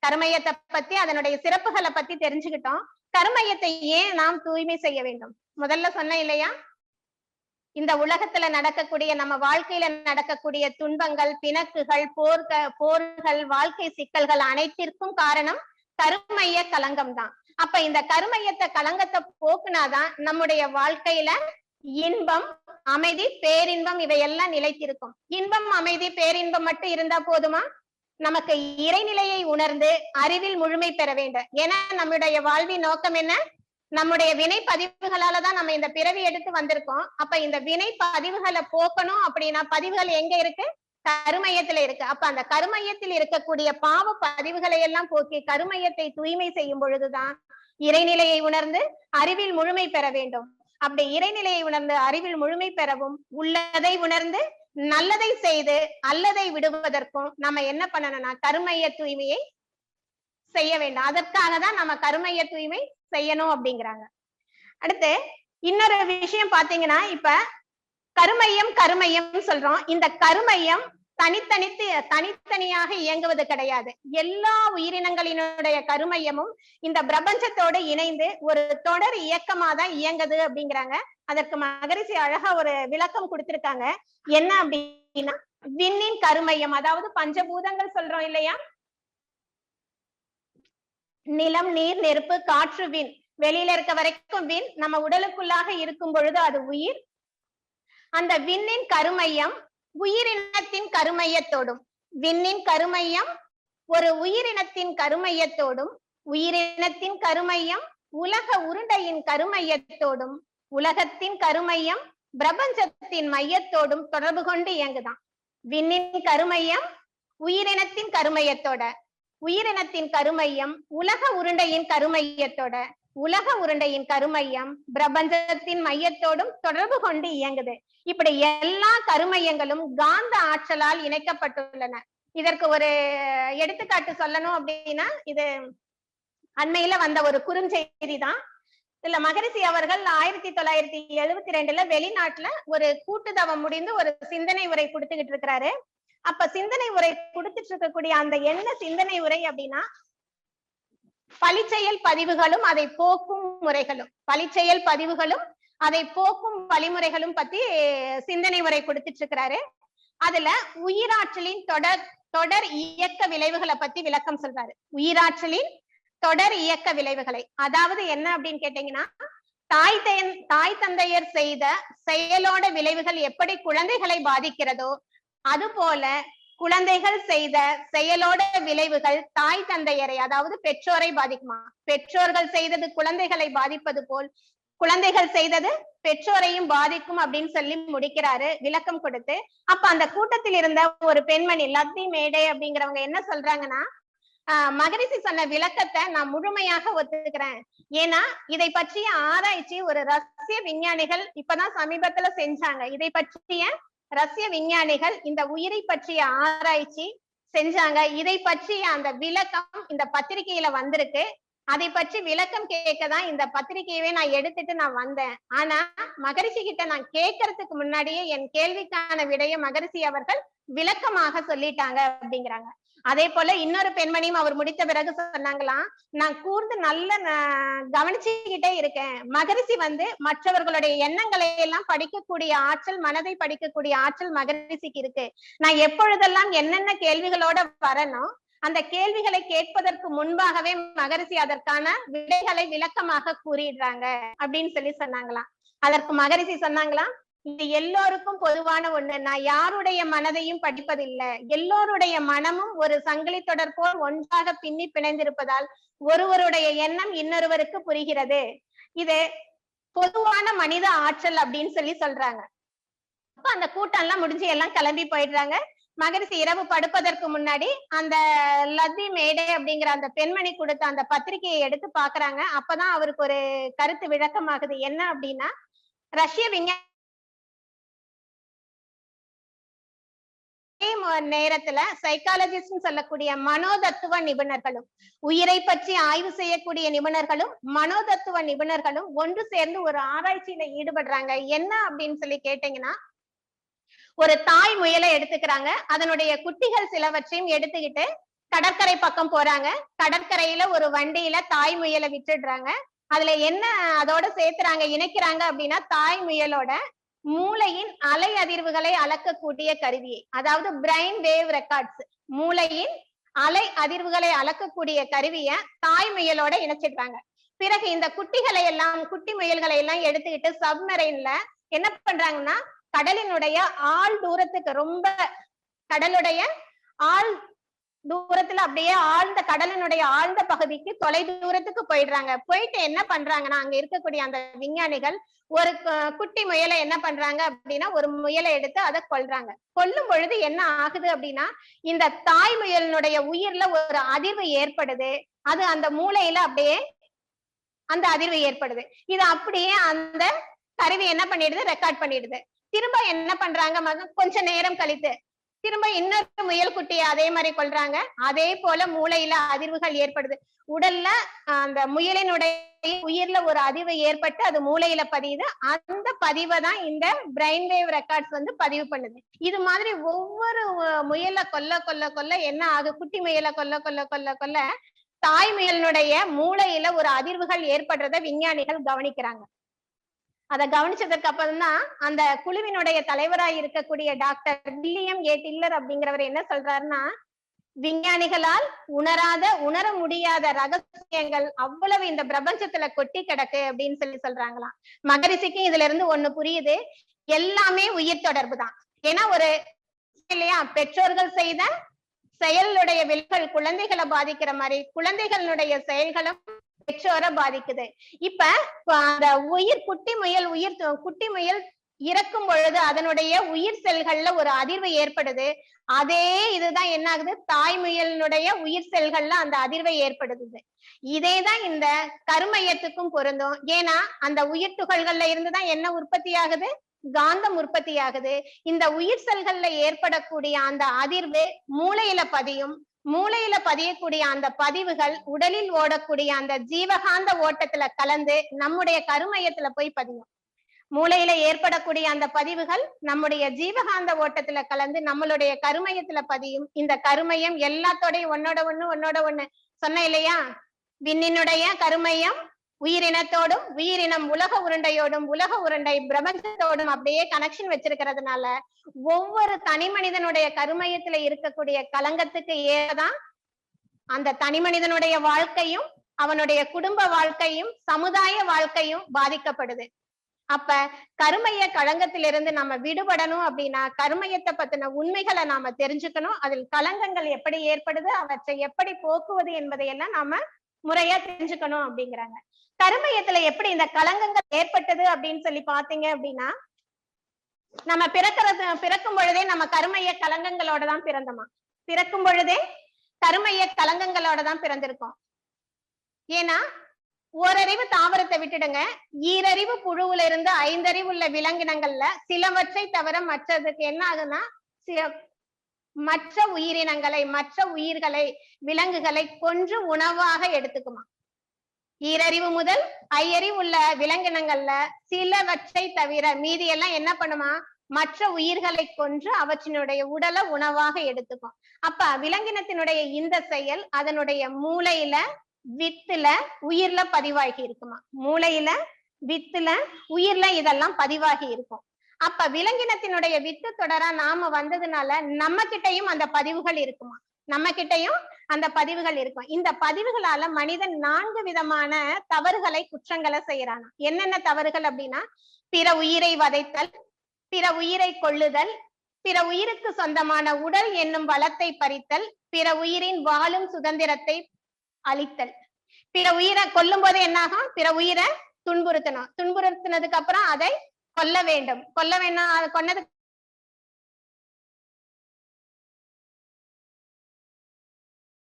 கருமையத்தை பத்தி அதனுடைய சிறப்புகளை பத்தி தெரிஞ்சுக்கிட்டோம். கருமையத்தை ஏன் நாம் தூய்மை செய்ய வேண்டும்? முதல்ல சொன்னேன் இல்லையா, இந்த உலகத்துல நடக்கக்கூடிய, நம்ம வாழ்க்கையில நடக்கக்கூடிய துன்பங்கள், பிணக்குகள், போர்கள், வாழ்க்கை சிக்கல்கள் அனைத்திற்கும் காரணம் கருமைய களங்கம் தான். அப்ப இந்த கருமையத்தை களங்கத்தை போக்குனாதான் நம்முடைய வாழ்க்கையில இன்பம், அமைதி, பேரின்பம் இவையெல்லாம் நிலைத்திருக்கும். இன்பம், அமைதி, பேரின்பம் மட்டும் இருந்தா போதுமா? நமக்கு இறைநிலையை உணர்ந்து அறிவில் முழுமை பெற வேண்டும். ஏன்னா நம்முடைய வாழ்வின் நோக்கம் என்ன? நம்முடைய வினை பதிவுகளாலதான் நம்ம இந்த பிறவி எடுத்து வந்திருக்கோம். அப்ப இந்த வினை பதிவுகளை போக்கணும் அப்படின்னா பதிவுகள் எங்க இருக்கு? கருமையத்துல இருக்கு. அப்ப அந்த கருமையத்தில் இருக்கக்கூடிய பாவ பதிவுகளை எல்லாம் போக்கி கருமையத்தை தூய்மை செய்யும் பொழுதுதான் இறைநிலையை உணர்ந்து அறிவில் முழுமை பெற வேண்டும். அப்படி இறைநிலையை உணர்ந்து அறிவில் முழுமை பெறவும் உள்ளதை உணர்ந்து நல்லதை செய்து அல்லதை விடுவதற்கும் நம்ம என்ன பண்ணணும்னா கருமைய தூய்மையை செய்ய வேண்டும். அதற்காக தான் நம்ம கருமைய தூய்மை செய்யணும் அப்படிங்கிறாங்க. அடுத்து இன்னொரு விஷயம் பாத்தீங்கன்னா, இப்ப கருமையம் கருமையம் சொல்றோம். இந்த கருமையம் தனித்தனியாக இயங்குவது கிடையாது. எல்லா உயிரினங்களினுடைய கருமையமும் இந்த பிரபஞ்சத்தோடு இணைந்து ஒரு தொடர் இயக்கமா தான் இயங்குது அப்படிங்கிறாங்க. அதற்கு மகரிஷி அழகா ஒரு விளக்கம் கொடுத்திருக்காங்க. என்ன அப்படின்னா, விண்ணின் கருமையம், அதாவது பஞ்சபூதங்கள் சொல்றோம் இல்லையா, நிலம், நீர், நெருப்பு, காற்று, விண். வெளியில இருக்க வரைக்கும் விண், நம்ம உடலுக்குள்ளாக இருக்கும் பொழுது அது உயிர். அந்த விண்ணின் கருமையம் உயிரினத்தின் கருமையத்தோடும், விண்ணின் கருமையம் ஒரு உயிரினத்தின் கருமையத்தோடும், உயிரினத்தின் கருமையம் உலக உருண்டையின் கருமையத்தோடும், உலகத்தின் கருமையம் பிரபஞ்சத்தின் மையத்தோடும் தொடர்பு கொண்டு இயங்குதான். விண்ணின் கருமையம் உயிரினத்தின் கருமையத்தோட, உயிரினத்தின் கருமையம் உலக உருண்டையின் கருமையத்தோட, உலக உருண்டையின் கருமையம் பிரபஞ்சத்தின் மையத்தோடும் தொடர்பு கொண்டு இயங்குது. இப்படி எல்லா கருமையங்களும் காந்த ஆற்றலால் இணைக்கப்பட்டுள்ளன. இதற்கு ஒரு எடுத்துக்காட்டு சொல்லணும் அப்படின்னா, இது அண்மையில வந்த ஒரு குறுஞ்செய்தி தான். இதுல மகரிஷி அவர்கள் 1972 வெளிநாட்டுல ஒரு கூட்டுதவம் முடிந்து ஒரு சிந்தனை உரை கொடுத்துக்கிட்டு இருக்கிறாரு. அப்ப சிந்தனை உரை கொடுத்துட்டு இருக்கக்கூடிய அந்த என்ன சிந்தனை உரை அப்படின்னா, பழிச்செயல் பதிவுகளும் அதை போக்கும் முறைகளும், பழிச்செயல் பதிவுகளும் அதை போக்கும் வழிமுறைகளும் பத்தி சிந்தனை உரை கொடுத்துட்டு இருக்கிறாரு. அதுல உயிராற்றலின் தொடர் இயக்க விளைவுகளை பத்தி விளக்கம் சொல்றாரு. உயிராற்றலின் தொடர் இயக்க விளைவுகளை, அதாவது என்ன அப்படின்னு கேட்டீங்கன்னா, தாய் தந்தையர் செய்த செயலோட விளைவுகள் எப்படி குழந்தைகளை பாதிக்கிறதோ அது போல குழந்தைகள் செய்த செயலோட விளைவுகள் தாய் தந்தையரை, அதாவது பெற்றோரை பாதிக்குமா. பெற்றோர்கள் செய்தது குழந்தைகளை பாதிப்பது போல் குழந்தைகள் செய்தது பெற்றோரையும் பாதிக்கும் அப்படின்னு சொல்லி முடிக்கிறாரு விளக்கம் கொடுத்து. அப்ப அந்த கூட்டத்தில் இருந்த ஒரு பெண்மணி லத்தி மேடே அப்படிங்கிறவங்க என்ன சொல்றாங்கன்னா, மகரிஷி சொன்ன விளக்கத்தை நான் முழுமையாக ஒத்துக்கிறேன். ஏன்னா இதை பற்றிய ஆராய்ச்சி ஒரு ரஷ்ய விஞ்ஞானிகள் இப்பதான் சமீபத்துல செஞ்சாங்க. இதை பற்றிய ரஷ்ய விஞ்ஞானிகள் இந்த உயிரை பற்றிய ஆராய்ச்சி செஞ்சாங்க. இதை பற்றிய அந்த விளக்கம் இந்த பத்திரிகையில வந்திருக்கு. அதை பற்றி விளக்கம் கேட்கதான் இந்த பத்திரிகையவே நான் எடுத்துட்டு நான் வந்தேன். ஆனா மகரிஷி கிட்ட நான் கேட்கறதுக்கு முன்னாடியே என் கேள்விக்கான விடைய மகரிஷி அவர்கள் விளக்கமாக சொல்லிட்டாங்க அப்படிங்கிறாங்க. அதே போல இன்னொரு பெண்மணியும் அவர் முடித்த பிறகு சொன்னாங்களாம், நான் கூர்ந்து நல்ல கவனிச்சுக்கிட்டே இருக்கேன். மகரிஷி மற்றவர்களுடைய எண்ணங்களை எல்லாம் படிக்கக்கூடிய ஆற்றல், மனதை படிக்கக்கூடிய ஆற்றல் மகரிஷிக்கு இருக்கு. நான் எப்பொழுதெல்லாம் என்னென்ன கேள்விகளோட வரணும், அந்த கேள்விகளை கேட்பதற்கு முன்பாகவே மகரிஷி அதற்கான விடைகளை விளக்கமாக கூறிடுறாங்க அப்படின்னு சொல்லி சொன்னாங்களாம். அதற்கு மகரிஷி சொன்னாங்களாம், இது எல்லோருக்கும் பொதுவான ஒண்ணு. நான் யாருடைய மனதையும் படிப்பதில்லை. எல்லோருடைய மனமும் ஒரு சங்கிலி தொடர் போல் ஒன்றாக பின்னி பிணைந்திருப்பதால் ஒருவருடைய எண்ணம் இன்னொருவருக்கு புரிகிறது. இது பொதுவான மனித ஆற்றல் அப்படின்னு சொல்லி சொல்றாங்க. அப்ப அந்த கூட்டம் எல்லாம் முடிஞ்சு எல்லாம் கிளம்பி போயிடுறாங்க. மகரிஷி இரவு படுப்பதற்கு முன்னாடி அந்த லத்தி மேடே அப்படிங்கிற அந்த பெண்மணி கொடுத்த அந்த பத்திரிகையை எடுத்து பாக்குறாங்க. அப்பதான் அவருக்கு ஒரு கருத்து விளக்கமாகுது. என்ன அப்படின்னா, ரஷ்ய விஞ்ஞான நேரத்துல சைக்காலஜிஸ்ட் சொல்லக்கூடிய மனோதத்துவ நிபுணர்களும், உயிரை பற்றி ஆய்வு செய்யக்கூடிய நிபுணர்களும், மனோதத்துவ நிபுணர்களும் ஒன்று சேர்ந்து ஒரு ஆராய்ச்சியில ஈடுபடுறாங்க. என்ன அப்படின்னு சொல்லி கேட்டீங்கன்னா, ஒரு தாய் முயலை எடுத்துக்கிறாங்க. அதனுடைய குட்டிகள் சிலவற்றையும் எடுத்துக்கிட்டு கடற்கரை பக்கம் போறாங்க. கடற்கரையில ஒரு வண்டியில தாய் முயலை விட்டுடுறாங்க. அதுல என்ன அதோட சேர்த்துறாங்க, இணைக்கிறாங்க அப்படின்னா, தாய் முயலோட மூளையின் அலை அதிர்வுகளை அளக்கக்கூடிய கருவியை, அதாவது பிரெயின் வேவ் ரெக்கார்ட்ஸ், மூளையின் அலை அதிர்வுகளை அளக்கக்கூடிய கருவிய தாய் முயலோட இணைச்சிடுறாங்க. பிறகு இந்த குட்டிகளை எல்லாம், குட்டி முயல்களை எல்லாம் எடுத்துக்கிட்டு சப்மரைன்ல என்ன பண்றாங்கன்னா, கடலினுடைய ஆழ் தூரத்துக்கு, ரொம்ப கடலுடைய ஆழ் தூரத்துல அப்படியே ஆழ்ந்த கடலினுடைய ஆழ்ந்த பகுதிக்கு தொலை தூரத்துக்கு போயிடுறாங்க. போயிட்டு என்ன பண்றாங்கன்னா அங்க இருக்கக்கூடிய அந்த விஞ்ஞானிகள் ஒரு குட்டி முயலை என்ன பண்றாங்க அப்படின்னா ஒரு முயலை எடுத்து அதை கொல்றாங்க. கொல்லும் பொழுது என்ன ஆகுது அப்படின்னா இந்த தாய் முயலினுடைய உயிர்ல ஒரு அதிர்வு ஏற்படுது. அது அந்த மூளையில அப்படியே அந்த அதிர்வு ஏற்படுது. இது அப்படியே அந்த கருவி என்ன பண்ணிடுது, ரெக்கார்ட் பண்ணிடுது. திரும்ப என்ன பண்றாங்க, கொஞ்ச நேரம் கழித்து திரும்ப இன்னொரு முயல் குட்டியை அதே மாதிரி கொல்றாங்க. அதே போல மூளையில அதிர்வுகள் ஏற்படுது. உடல்ல அந்த முயலினுடைய உயிர்ல ஒரு அதிர்வு ஏற்பட்டு அது மூளையில பதியுது. அந்த பதிவை தான் இந்த பிரெயின் வேவ் ரெக்கார்ட்ஸ் வந்து பதிவு பண்ணுது. இது மாதிரி ஒவ்வொரு முயலை கொல்ல கொல்ல கொல்ல என்ன ஆகுது, குட்டி முயலை கொல்ல கொல்ல கொல்ல கொல்ல தாய் முயலினுடைய மூளையில ஒரு அதிர்வுகள் ஏற்படுறத விஞ்ஞானிகள் கவனிக்கிறாங்க. அதை கவனிச்சதற்கு அப்புறம் தான் அந்த குழுவினுடைய தலைவராய் இருக்கக்கூடிய டாக்டர் வில்லியம் ஏ டில்லர் அப்படிங்கிறவர் என்ன சொல்றாருன்னா, விஞ்ஞானிகளால் உணர முடியாத ரகசியங்கள் அவ்வளவு இந்த பிரபஞ்சத்துல கொட்டி கிடக்கு அப்படின்னு சொல்றாங்களாம். மகரிஷிக்கும் இதுல இருந்து ஒண்ணு புரியுது, எல்லாமே உயிர் தொடர்பு தான். ஏன்னா ஒரு இல்லையா, பெற்றோர்கள் செய்த செயலுடைய விளைவுகள் குழந்தைகளை பாதிக்கிற மாதிரி குழந்தைகளுடைய செயல்களும் பெற்றோரை பாதிக்குது. இப்ப அந்த குட்டி முயல் இறக்கும் பொழுது அதனுடைய உயிர் செல்கள்ல ஒரு அதிர்வு ஏற்படுது. அதே இதுதான் என்ன ஆகுது, தாய் முயலினுடைய உயிர் செல்கள்ல அந்த அதிர்வை ஏற்படுது. இதேதான் இந்த கருமையத்துக்கும் பொருந்தும். ஏன்னா அந்த உயிர் துகள்கள்ல இருந்துதான் என்ன உற்பத்தி ஆகுது, காந்தம் உற்பத்தி ஆகுது. இந்த உயிர் செல்கள்ல ஏற்படக்கூடிய அந்த அதிர்வு மூளையில பதியும். மூளையில பதியக்கூடிய அந்த பதிவுகள் உடலில் ஓடக்கூடிய அந்த ஜீவகாந்த ஓட்டத்துல கலந்து நம்முடைய கருமையத்துல போய் பதியும். மூளையில ஏற்படக்கூடிய அந்த பதிவுகள் நம்முடைய ஜீவகாந்த ஓட்டத்துல கலந்து நம்மளுடைய கருமையத்துல பதியும். இந்த கருமையம் எல்லாத்தோடையும் ஒன்னோட ஒண்ணு சொன்ன இல்லையா, விண்ணினுடைய கருமையம் உயிரினத்தோடும், உயிரினம் உலக உருண்டையோடும், உலக உருண்டை பிரபஞ்சத்தோடும் அப்படியே கனெக்ஷன் வச்சிருக்கிறதுனால ஒவ்வொரு தனி மனிதனுடைய கருமையத்துல இருக்கக்கூடிய கலங்கத்துக்கு ஏதான் அந்த தனி மனிதனுடைய வாழ்க்கையும் அவனுடைய குடும்ப வாழ்க்கையும் சமுதாய வாழ்க்கையும் பாதிக்கப்படுது. அப்ப கருமைய களங்கத்திலிருந்து நம்ம விடுபடணும் அப்படின்னா கருமையத்தை பத்தின உண்மைகளை நாம தெரிஞ்சுக்கணும். அதில் களங்கங்கள் எப்படி ஏற்படுது, அவற்றை எப்படி போக்குவது என்பதையெல்லாம் நாம முறையா தெரிஞ்சுக்கணும் அப்படிங்கிறாங்க. கருமையத்துல எப்படி இந்த களங்கங்கள் ஏற்பட்டது அப்படின்னு சொல்லி பாத்தீங்க அப்படின்னா, நம்ம பிறக்கும் பொழுதே நம்ம கருமைய கலங்கங்களோட தான் பிறந்தோமா. பிறக்கும் பொழுதே கருமைய கலங்கங்களோட தான் பிறந்திருக்கோம். ஏன்னா ஓரறிவு தாவரத்தை விட்டுடுங்க, ஈரறிவு புழுவுல இருந்து 5 அறிவு உள்ள விலங்கினங்கள்ல சிலவற்றை தவிர மற்றதுக்கு என்ன ஆகுதுன்னா மற்ற உயிரினங்களை மற்ற உயிர்களை விலங்குகளை கொன்று உணவாக எடுத்துக்குமா. ஈரறிவு முதல் 5 அறிவு உள்ள விலங்கினங்கள்ல சிலவற்றை தவிர மீதி எல்லாம் என்ன பண்ணுமா, மற்ற உயிர்களை கொன்று அவற்றினுடைய உடலை உணவாக எடுத்துக்கும். அப்ப விலங்கினத்தினுடைய இந்த செயல் அதனுடைய மூளையில வித்துல உயிர்ல பதிவாகி இருக்குமா. மூளையில வித்துல உயிர்ல இதெல்லாம் பதிவாகி இருக்கும். அப்ப விலங்கினத்தினுடைய வித்து தொடரா நாம வந்ததுனால நம்ம கிட்டையும் அந்த பதிவுகள் இருக்குமா. நம்ம கிட்டையும் அந்த பதிவுகள் இருக்கும். இந்த பதிவுகளால மனிதன் 4 விதமான தவறுகளை குற்றங்களை செய்யறானா. என்னென்ன தவறுகள் அப்படின்னா, பிற உயிரை வதைத்தல், பிற உயிரை கொள்ளுதல், பிற உயிருக்கு சொந்தமான உடல் என்னும் வளத்தை பறித்தல், பிற உயிரின் வாழும் சுதந்திரத்தை அழித்தல். பிற உயிரை கொல்லும் போது என்னாகும், பிற உயிரை துன்புறுத்தணும். துன்புறுத்தினதுக்கு அப்புறம் அதை கொல்ல வேண்டும். கொன்னதுக்கு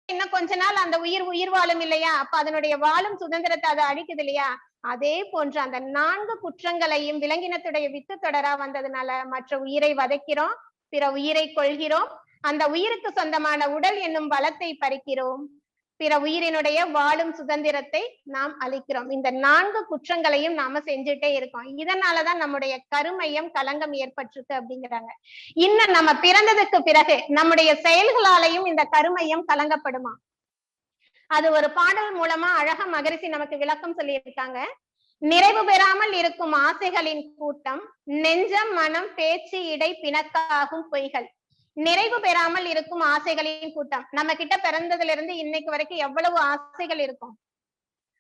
இன்னும் கொஞ்ச நாள் அந்த உயிர் வாழும் இல்லையா, அப்ப அதனுடைய வாழும் சுதந்திரத்தை அதை அழிக்குது இல்லையா. அதே போன்று அந்த 4 குற்றங்களையும் விலங்கினத்துடைய வித்து தொடரா வந்ததுனால மற்ற உயிரை வதைக்கிறோம், பிற உயிரை கொள்கிறோம், அந்த உயிருக்கு சொந்தமான உடல் என்னும் வளத்தை பறிக்கிறோம், பிற உயிரினுடைய வாழும் சுதந்திரத்தை நாம் அளிக்கிறோம். இந்த 4 குற்றங்களையும் நாம செஞ்சுட்டே இருக்கோம். இதனாலதான் நம்முடைய கருமையம் கலங்கம் ஏற்பட்டிருக்கு அப்படிங்கிறாங்க. இன்னும் நம்ம பிறந்ததுக்கு பிறகு நம்முடைய செயல்களாலையும் இந்த கருமையம் கலங்கப்படுமா. அது ஒரு பாடல் மூலமா அழகா மகரிஷி நமக்கு விளக்கம் சொல்லி இருக்காங்க. நிறைவு பெறாமல் இருக்கும் ஆசைகளின் கூட்டம், நெஞ்சம் மனம் பேச்சு இடை பிணக்காகும் பொய்கள். நிறைவு பெறாமல் இருக்கும் ஆசைகளின் கூட்டம். நம்ம கிட்ட பிறந்ததுல இருந்து இன்னைக்கு வரைக்கும் எவ்வளவு ஆசைகள் இருக்கும்.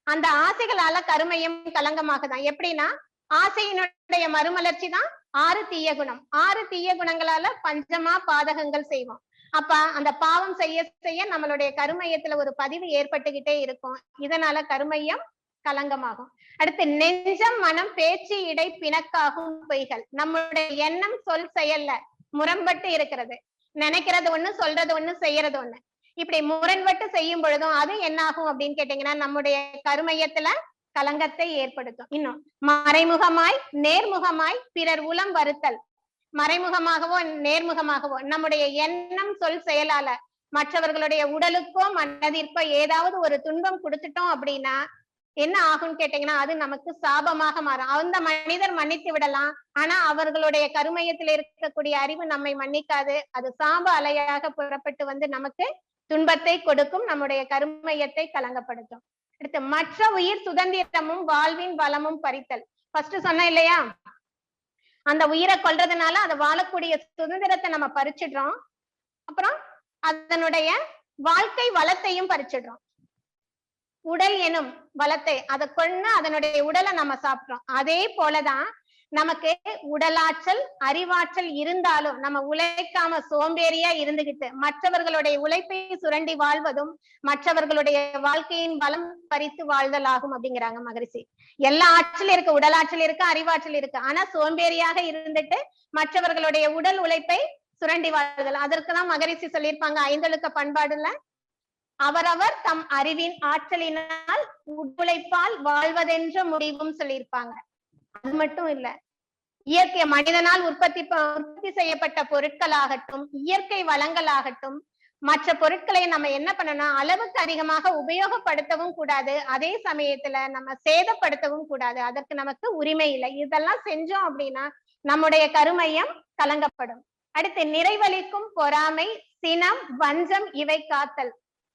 அந்த ஆசைகளால கருமையம் கலங்கமாகதான். எப்படின்னா, ஆசையினுடைய மறுமலர்ச்சி தான் 6 தீய குணம். 6 தீய குணங்களால பஞ்சமா பாதகங்கள் செய்வோம். அப்ப அந்த பாவம் செய்ய செய்ய நம்மளுடைய கருமையத்துல ஒரு பதிவு ஏற்பட்டுக்கிட்டே இருக்கும். இதனால கருமையம் கலங்கமாகும். அடுத்து நெஞ்சம் மனம் பேச்சு இடை பிணக்காகும் பொய்கள். நம்மளுடைய எண்ணம் சொல் செயல்ல முரண்பட்டு இருக்கிறது. நினைக்கிறது ஒண்ணு, சொல்றது ஒண்ணு, செய்யறது ஒண்ணு. இப்படி முரண்பட்டு செய்யும் பொழுதும் அது என்ன ஆகும் அப்படின்னு கேட்டீங்கன்னா நம்முடைய கருமையத்துல கலங்கத்தை ஏற்படுத்தும். இன்னும் மறைமுகமாய் நேர்முகமாய் பிறர் உளம் வருத்தல். மறைமுகமாகவோ நேர்முகமாகவோ நம்முடைய எண்ணம் சொல் செயலால மற்றவர்களுடைய உடலுக்கோ மனதிற்கோ ஏதாவது ஒரு துன்பம் கொடுத்துட்டோம் அப்படின்னா என்ன ஆகும்னு கேட்டீங்கன்னா அது நமக்கு சாபமாக மாறும். அந்த மனிதர் மன்னித்து விடலாம், ஆனா அவர்களுடைய கருமையத்தில் இருக்கக்கூடிய அறிவு நம்மை மன்னிக்காது. அது சாப அலையாக புறப்பட்டு வந்து நமக்கு துன்பத்தை கொடுக்கும், நம்முடைய கருமையத்தை கலங்கப்படுத்தும். அடுத்து மற்ற உயிர் சுதந்திரமும் வாழ்வின் வளமும் பறித்தல். ஃபர்ஸ்ட் சொன்ன இல்லையா, அந்த உயிரை கொல்றதுனால அதை வாழக்கூடிய சுதந்திரத்தை நம்ம பறிச்சிடுறோம். அப்புறம் அதனுடைய வாழ்க்கை வளத்தையும் பறிச்சிடுறோம். உடல் எனும் வளத்தை அதை கொண்டு அதனுடைய உடலை நம்ம சாப்பிட்டோம். அதே போலதான் நமக்கு உடலாற்றல் அறிவாற்றல் இருந்தாலும் நம்ம உழைக்காம சோம்பேறியா இருந்துகிட்டு மற்றவர்களுடைய உழைப்பை சுரண்டி வாழ்வதும் மற்றவர்களுடைய வாழ்க்கையின் பலம் பறித்து வாழ்தல் ஆகும் அப்படிங்கிறாங்க மகரிஷி. எல்லா ஆற்றல் இருக்கு, உடலாற்றல் இருக்கு, அறிவாற்றல் இருக்கு, ஆனா சோம்பேறியாக இருந்துட்டு மற்றவர்களுடைய உடல் உழைப்பை சுரண்டி வாழ்தல். அதற்குதான் மகரிஷி சொல்லியிருப்பாங்க ஐந்தொழுக்க பண்பாடுல, அவரவர் தம் அறிவின் ஆற்றலினால் உழைப்பால் வாழ்வதென்ற முடிவும் சொல்லியிருப்பாங்க. அது மட்டும் இல்ல, இயற்கை மனிதனால் உற்பத்தி செய்யப்பட்ட பொருட்களாகட்டும் இயற்கை வளங்களாகட்டும் மற்ற பொருட்களை நம்ம என்ன பண்ணணும், அளவுக்கு அதிகமாக உபயோகப்படுத்தவும் கூடாது, அதே சமயத்துல நம்ம சேதப்படுத்தவும் கூடாது. அதற்கு நமக்கு உரிமை இல்லை. இதெல்லாம் செஞ்சோம் அப்படின்னா நம்முடைய கருமையம் கலங்கப்படும். அடுத்து நிறைவளிக்கும் பொறாமை சினம் வஞ்சம் இவை காத்தல்.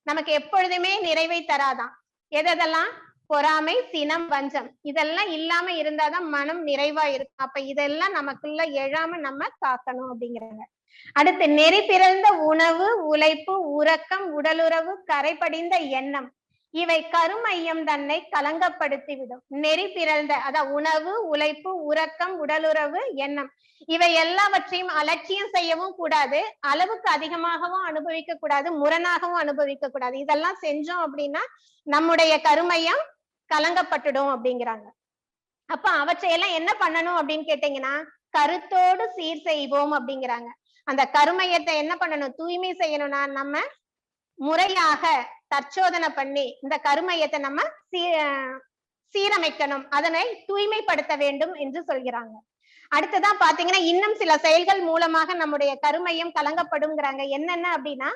நமக்கு எப்பொழுதுமே நிறைவை தராதான். எதெல்லாம்? பொறாமை சினம் வஞ்சம் இதெல்லாம் இல்லாம இருந்தாதான் மனம் நிறைவா இருக்கும். அப்ப இதெல்லாம் நமக்குள்ள எழாம நம்ம காக்கணும் அப்படிங்கிறாங்க. அடுத்து நெறி பிறந்த உணவு உழைப்பு உறக்கம் உடலுறவு கரைபடிந்த எண்ணம் இவை கருமையம் தன்னை கலங்கப்படுத்திவிடும். நெறி பிறந்த அதான் உணவு உழைப்பு உறக்கம் உடலுறவு எண்ணம் இவை எல்லாவற்றையும் அலட்சியம் செய்யவும் கூடாது, அளவுக்கு அதிகமாகவும் அனுபவிக்க கூடாது, முரணாகவும் அனுபவிக்க கூடாது. இதெல்லாம் செஞ்சோம் அப்படின்னா நம்முடைய கருமையம் கலங்கப்பட்டுடும் அப்படிங்கிறாங்க. அப்ப அவற்றையெல்லாம் என்ன பண்ணணும் அப்படின்னு கேட்டீங்கன்னா கருத்தோடு சீர் செய்வோம் அப்படிங்கிறாங்க. அந்த கருமையத்தை என்ன பண்ணணும், தூய்மை செய்யணும்னா நம்ம முறையாக தற்சோதனை பண்ணி இந்த கருமையத்தை நம்ம சீரமைக்கணும், அதனை தூய்மைப்படுத்த வேண்டும் என்று சொல்கிறாங்க. அடுத்ததான் பாத்தீங்கன்னா இன்னும் சில செயல்கள் மூலமாக நம்முடைய கருமையம் கலங்கப்படுங்கிறாங்க. என்னென்ன அப்படின்னா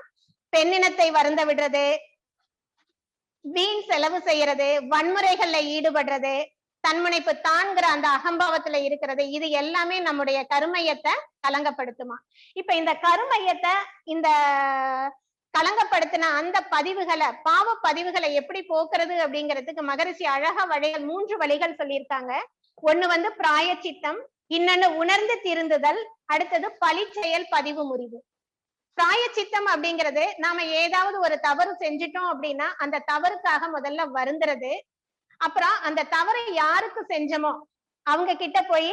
பெண்ணினத்தை வருந்த விடுறது, வீண் செலவு செய்யறது, வன்முறைகள்ல ஈடுபடுறது, தன்முனைப்பு தான்கிற அந்த அகம்பாவத்துல இருக்கிறது, இது எல்லாமே நம்முடைய கருமையத்தை கலங்கப்படுத்துமா. இப்ப இந்த கருமையத்தை இந்த கலங்கப்படுத்தின அந்த பதிவுகளை பாவ பதிவுகளை எப்படி போக்குறது அப்படிங்கிறதுக்கு மகரிஷி அழகா வழிகள் 3 வழிகள் சொல்லியிருக்காங்க. ஒண்ணு பிராயச்சித்தம், இன்னொன்னு உணர்ந்து திருந்துதல், அடுத்தது பழி செயல் பதிவு முறிவு. பிராயச்சித்தம் அப்படிங்கிறது நாம ஏதாவது ஒரு தவறு செஞ்சிட்டோம் அப்படின்னா அந்த தவறுக்காக முதல்ல வருந்துறது, அப்புறம் அந்த தவறை யாருக்கு செஞ்சோமோ அவங்க கிட்ட போய்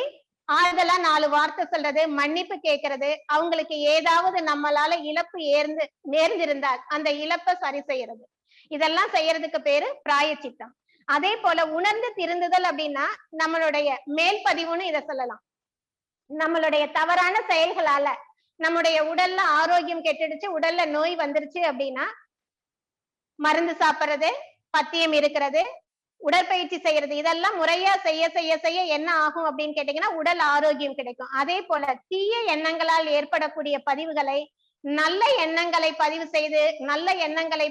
ஆறுதலா 4 வார்த்தை சொல்றது, மன்னிப்பு கேட்கறது, அவங்களுக்கு ஏதாவது நம்மளால இழப்பு நேர்ந்திருந்தால் அந்த இழப்பை சரி செய்யறது, இதெல்லாம் செய்யறதுக்கு பேரு பிராயச்சித்தம். அதே போல உணர்ந்து திருந்துதல் அப்படின்னா நம்மளுடைய மேல் பதிவுன்னு இதை சொல்லலாம். நம்மளுடைய தவறான செயல்களால நம்முடைய உடல்ல ஆரோக்கியம் கெட்டுடுச்சு, உடல்ல நோய் வந்துருச்சு அப்படின்னா மருந்து சாப்பிடுறது, பத்தியம் இருக்கிறது, உடற்பயிற்சி செய்யறது, இதெல்லாம் முறையா செய்ய செய்ய செய்ய என்ன ஆகும் அப்படின்னு கேட்டீங்கன்னா உடல் ஆரோக்கியம் கிடைக்கும். அதே போல தீய எண்ணங்களால் ஏற்படக்கூடிய பதிவுகளை நல்ல எண்ணங்களை பதிவு செய்து நல்ல எண்ணங்களை